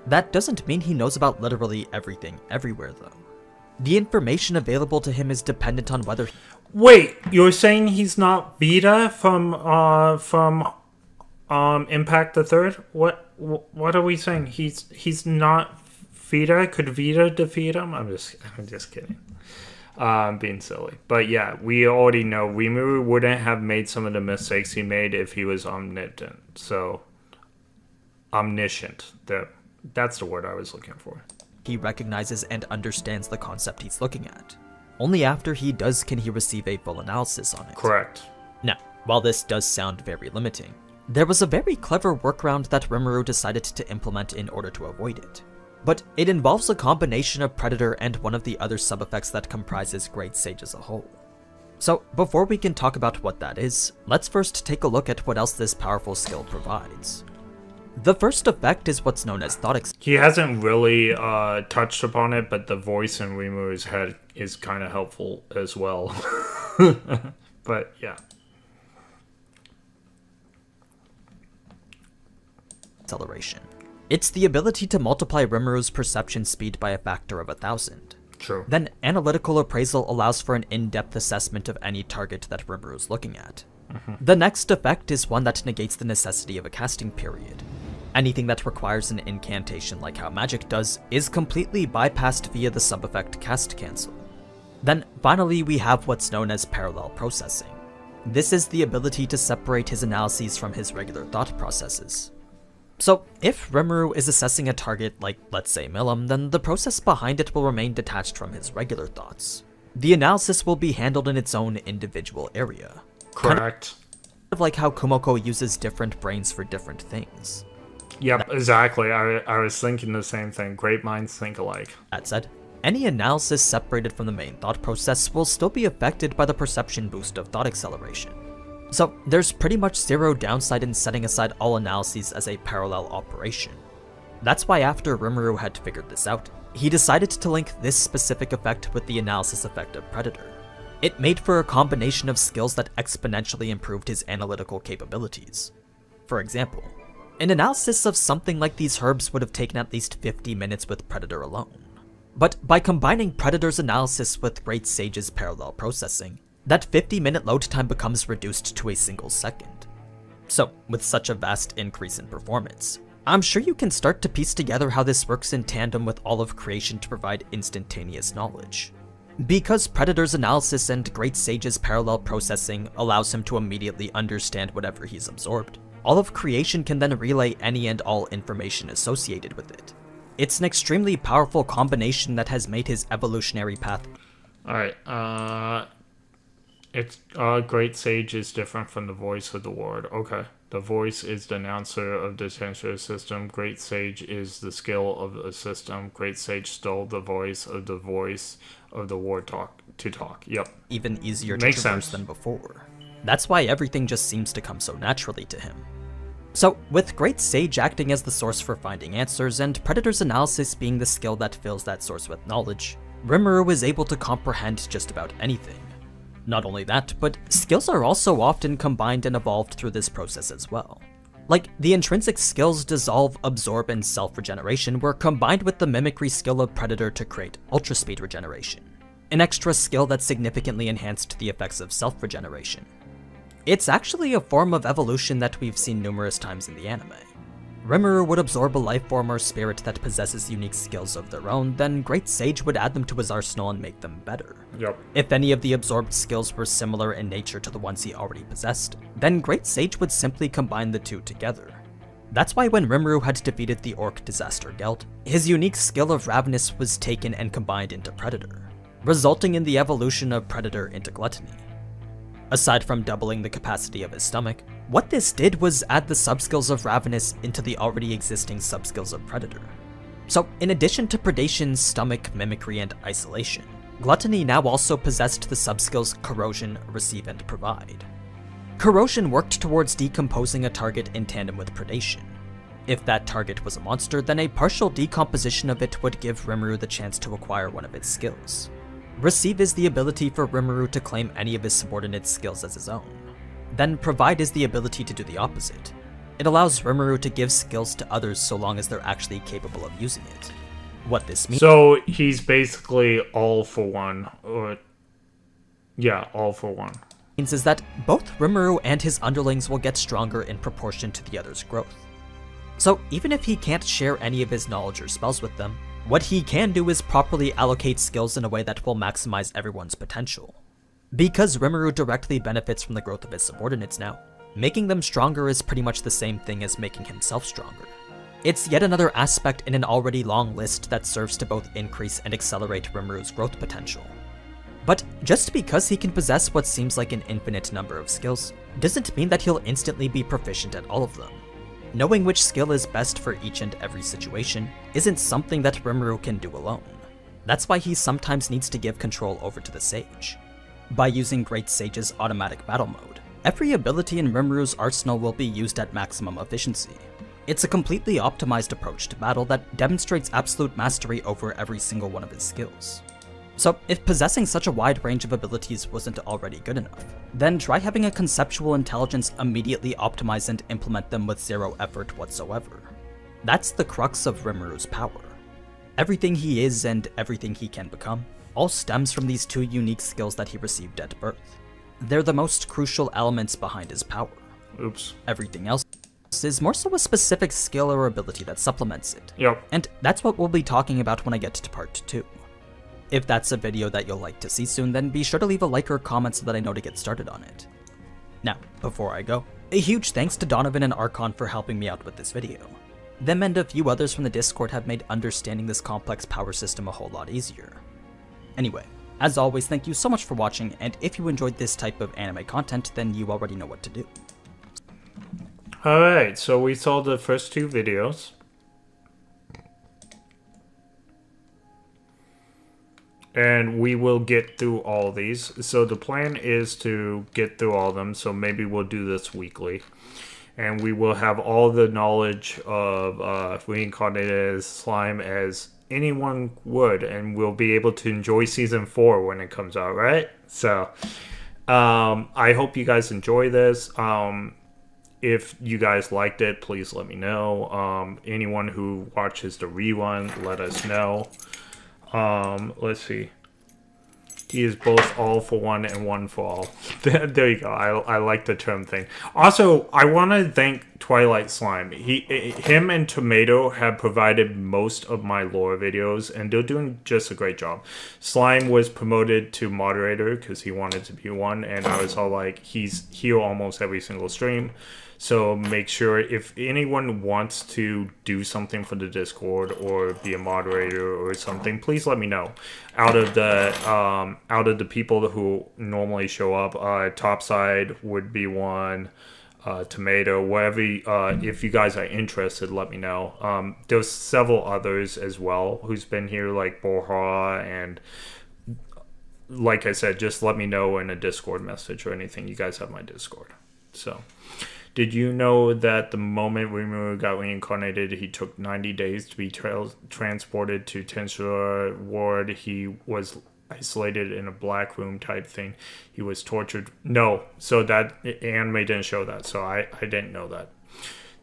That doesn't mean he knows about literally everything everywhere though. The information available to him is dependent on whether... Wait, you're saying he's not Vita from Impact the Third? What are we saying? He's not Vita? Could Vita defeat him? I'm just kidding. I'm being silly. But yeah, we already know Rimuru wouldn't have made some of the mistakes he made if he was omnipotent. So, omniscient. That's the word I was looking for. He recognizes and understands the concept he's looking at. Only after he does can he receive a full analysis on it. Correct. Now, while this does sound very limiting, there was a very clever workaround that Rimuru decided to implement in order to avoid it. But it involves a combination of Predator and one of the other sub-effects that comprises Great Sage as a whole. So before we can talk about what that is, let's first take a look at what else this powerful skill provides. The first effect is what's known as thought. He hasn't really touched upon it, but the voice in Rimuru's head is kind of helpful as well. But yeah. Acceleration. It's the ability to multiply Rimuru's perception speed by a factor of 1,000. True. Then analytical appraisal allows for an in-depth assessment of any target that Rimuru's looking at. The next effect is one that negates the necessity of a casting period. Anything that requires an incantation like how magic does is completely bypassed via the sub-effect cast cancel. Then finally we have what's known as parallel processing. This is the ability to separate his analyses from his regular thought processes. So if Rimuru is assessing a target like, let's say, Milim, then the process behind it will remain detached from his regular thoughts. The analysis will be handled in its own individual area. Correct. Kind of like how Kumoko uses different brains for different things. Yep, exactly. I was thinking the same thing. Great minds think alike. That said, any analysis separated from the main thought process will still be affected by the perception boost of thought acceleration. So there's pretty much zero downside in setting aside all analyses as a parallel operation. That's why after Rimuru had figured this out, he decided to link this specific effect with the analysis effect of Predator. It made for a combination of skills that exponentially improved his analytical capabilities. For example, an analysis of something like these herbs would have taken at least 50 minutes with Predator alone. But by combining Predator's analysis with Great Sage's parallel processing, that 50-minute load time becomes reduced to a single second. So, with such a vast increase in performance, I'm sure you can start to piece together how this works in tandem with all of creation to provide instantaneous knowledge. Because Predator's analysis and Great Sage's parallel processing allows him to immediately understand whatever he's absorbed, all of creation can then relay any and all information associated with it. It's an extremely powerful combination that has made his evolutionary path. Alright, it's Great Sage is different from the voice of the ward. Okay. The voice is the announcer of the Tensor system. Great Sage is the skill of the system. Great Sage stole the voice of the ward to talk. Yep. Even easier to Makes traverse sense. than before. That's why everything just seems to come so naturally to him. So, with Great Sage acting as the source for finding answers, and Predator's analysis being the skill that fills that source with knowledge, Rimuru is able to comprehend just about anything. Not only that, but skills are also often combined and evolved through this process as well. Like, the intrinsic skills Dissolve, Absorb, and Self-Regeneration were combined with the Mimicry skill of Predator to create Ultra Speed Regeneration, an extra skill that significantly enhanced the effects of self-regeneration. It's actually a form of evolution that we've seen numerous times in the anime. Rimuru would absorb a life form or spirit that possesses unique skills of their own, then Great Sage would add them to his arsenal and make them better. Yep. If any of the absorbed skills were similar in nature to the ones he already possessed, then Great Sage would simply combine the two together. That's why when Rimuru had defeated the Orc Disaster Gelt, his unique skill of Ravenous was taken and combined into Predator, resulting in the evolution of Predator into Gluttony. Aside from doubling the capacity of his stomach, what this did was add the subskills of Ravenous into the already existing subskills of Predator. So, in addition to Predation, Stomach, Mimicry, and Isolation, Gluttony now also possessed the subskills Corrosion, Receive, and Provide. Corrosion worked towards decomposing a target in tandem with Predation. If that target was a monster, then a partial decomposition of it would give Rimuru the chance to acquire one of its skills. Receive is the ability for Rimuru to claim any of his subordinate skills as his own. Then Provide is the ability to do the opposite. It allows Rimuru to give skills to others so long as they're actually capable of using it. What this means— So he's basically all for one. All for one. is that both Rimuru and his underlings will get stronger in proportion to the other's growth. So even if he can't share any of his knowledge or spells with them, what he can do is properly allocate skills in a way that will maximize everyone's potential. Because Rimuru directly benefits from the growth of his subordinates now, making them stronger is pretty much the same thing as making himself stronger. It's yet another aspect in an already long list that serves to both increase and accelerate Rimuru's growth potential. But just because he can possess what seems like an infinite number of skills, doesn't mean that he'll instantly be proficient at all of them. Knowing which skill is best for each and every situation isn't something that Rimuru can do alone. That's why he sometimes needs to give control over to the Sage. by using Great Sage's automatic battle mode. Every ability in Rimru's arsenal will be used at maximum efficiency. It's a completely optimized approach to battle that demonstrates absolute mastery over every single one of his skills. So, if possessing such a wide range of abilities wasn't already good enough, then try having a conceptual intelligence immediately optimize and implement them with zero effort whatsoever. That's the crux of Rimru's power. Everything he is and everything he can become all stems from these two unique skills that he received at birth. They're the most crucial elements behind his power. Oops. Everything else is more so a specific skill or ability that supplements it. Yep. And that's what we'll be talking about when I get to part 2. If that's a video that you'll like to see soon, then be sure to leave a like or comment so that I know to get started on it. Now, before I go, a huge thanks to Donovan and Archon for helping me out with this video. Them and a few others from the Discord have made understanding this complex power system a whole lot easier. Anyway, as always, thank you so much for watching, and if you enjoyed this type of anime content, then you already know what to do. Alright, so we saw the first 2 videos. And we will get through all these. So the plan is to get through all of them, so maybe we'll do this weekly. And we will have all the knowledge of Reincarnated Slime as anyone would, and we'll be able to enjoy Season 4 when it comes out, right? So, I hope you guys enjoy this. If you guys liked it, please let me know. Anyone who watches the rerun, let us know. Let's see. He is both all for one and one for all. There you go. I like the term thing. Also, I want to thank Twilight Slime. Him and Tomato have provided most of my lore videos, and they're doing just a great job. Slime was promoted to moderator because he wanted to be one, and I was all like, he's here almost every single stream. So make sure if anyone wants to do something for the Discord or be a moderator or something, please let me know. Out of the people who normally show up, Topside would be one. Tomato, whatever. If you guys are interested, let me know. There's several others as well who's been here, like Borja, and like I said, just let me know in a Discord message or anything. You guys have my Discord. So. Did you know that the moment Rimuru got reincarnated, he took 90 days to be transported to Tensura Ward? He was isolated in a black room type thing. He was tortured. No, so that anime didn't show that, so I didn't know that.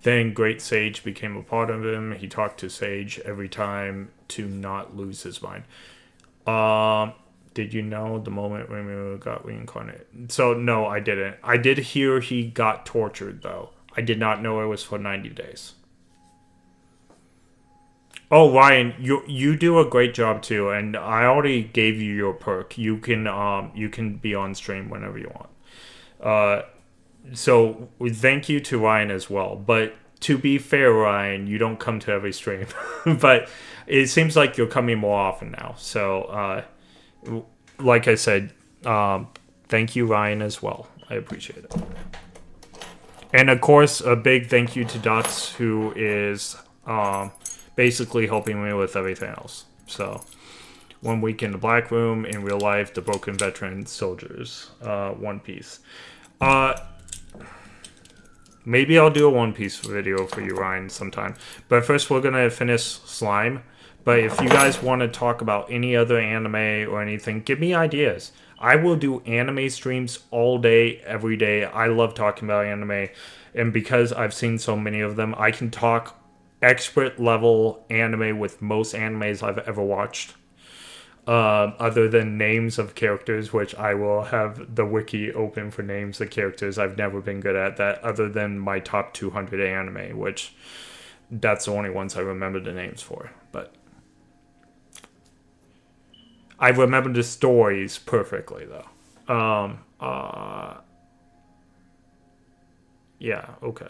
Then Great Sage became a part of him. He talked to Sage every time to not lose his mind. Did you know the moment Rimuru got reincarnated? So, no, I didn't. I did hear he got tortured, though. I did not know it was for 90 days. Oh, Ryan, you do a great job, too. And I already gave you your perk. You can be on stream whenever you want. So, thank you to Ryan as well. But to be fair, Ryan, you don't come to every stream. But it seems like you're coming more often now. So, like I said, thank you, Ryan, as well. I appreciate it. And, of course, a big thank you to Dots, who is basically helping me with everything else. So, 1 week in the Black Room, in real life, the Broken Veteran Soldiers, One Piece. Maybe I'll do a One Piece video for you, Ryan, sometime. But first, we're going to finish Slime. But if you guys want to talk about any other anime or anything, give me ideas. I will do anime streams all day, every day. I love talking about anime. And because I've seen so many of them, I can talk expert level anime with most animes I've ever watched. Other than names of characters, which I will have the wiki open for names of characters. I've never been good at that, other than my top 200 anime, which that's the only ones I remember the names for. But I remember the stories perfectly, though. Yeah, okay.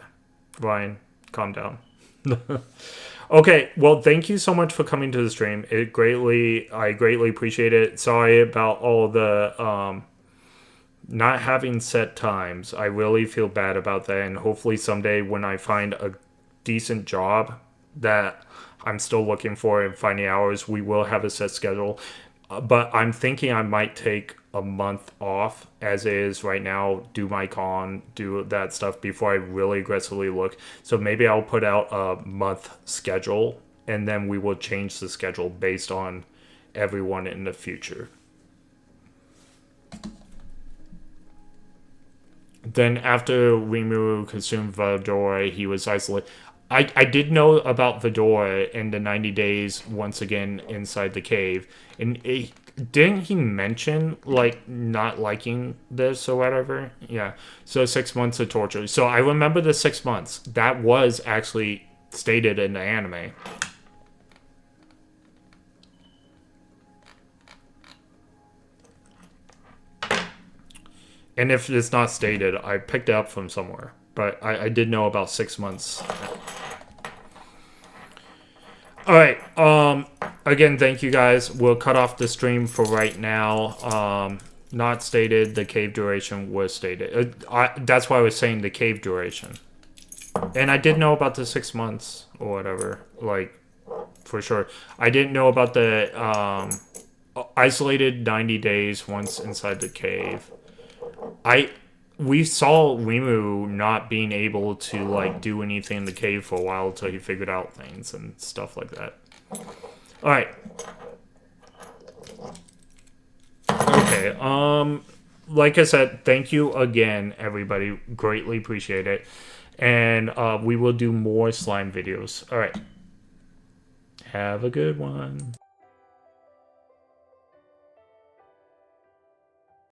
Ryan, calm down. Okay, well, thank you so much for coming to the stream. I greatly appreciate it. Sorry about all the not having set times. I really feel bad about that, and hopefully someday when I find a decent job that I'm still looking for and finding hours, we will have a set schedule. But I'm thinking I might take a month off as is right now, do my con, do that stuff before I really aggressively look. So maybe I'll put out a month schedule, and then we will change the schedule based on everyone in the future. Then after Rimuru consumed Vidora, he was isolated. I did know about Vidora in the 90 days once again inside the cave. And didn't he mention, like, not liking this or whatever? Yeah. So 6 months of torture. So I remember the 6 months. That was actually stated in the anime. And if it's not stated, I picked it up from somewhere. But I did know about 6 months. Alright, again, thank you guys. We'll cut off the stream for right now. Not stated, the cave duration was stated. That's why I was saying the cave duration. And I did know about the 6 months or whatever, like, for sure. I didn't know about the isolated 90 days once inside the cave. We saw Rimu not being able to, like, do anything in the cave for a while until he figured out things and stuff like that. Alright. Okay, like I said, thank you again, everybody. Greatly appreciate it. And we will do more slime videos. Alright. Have a good one.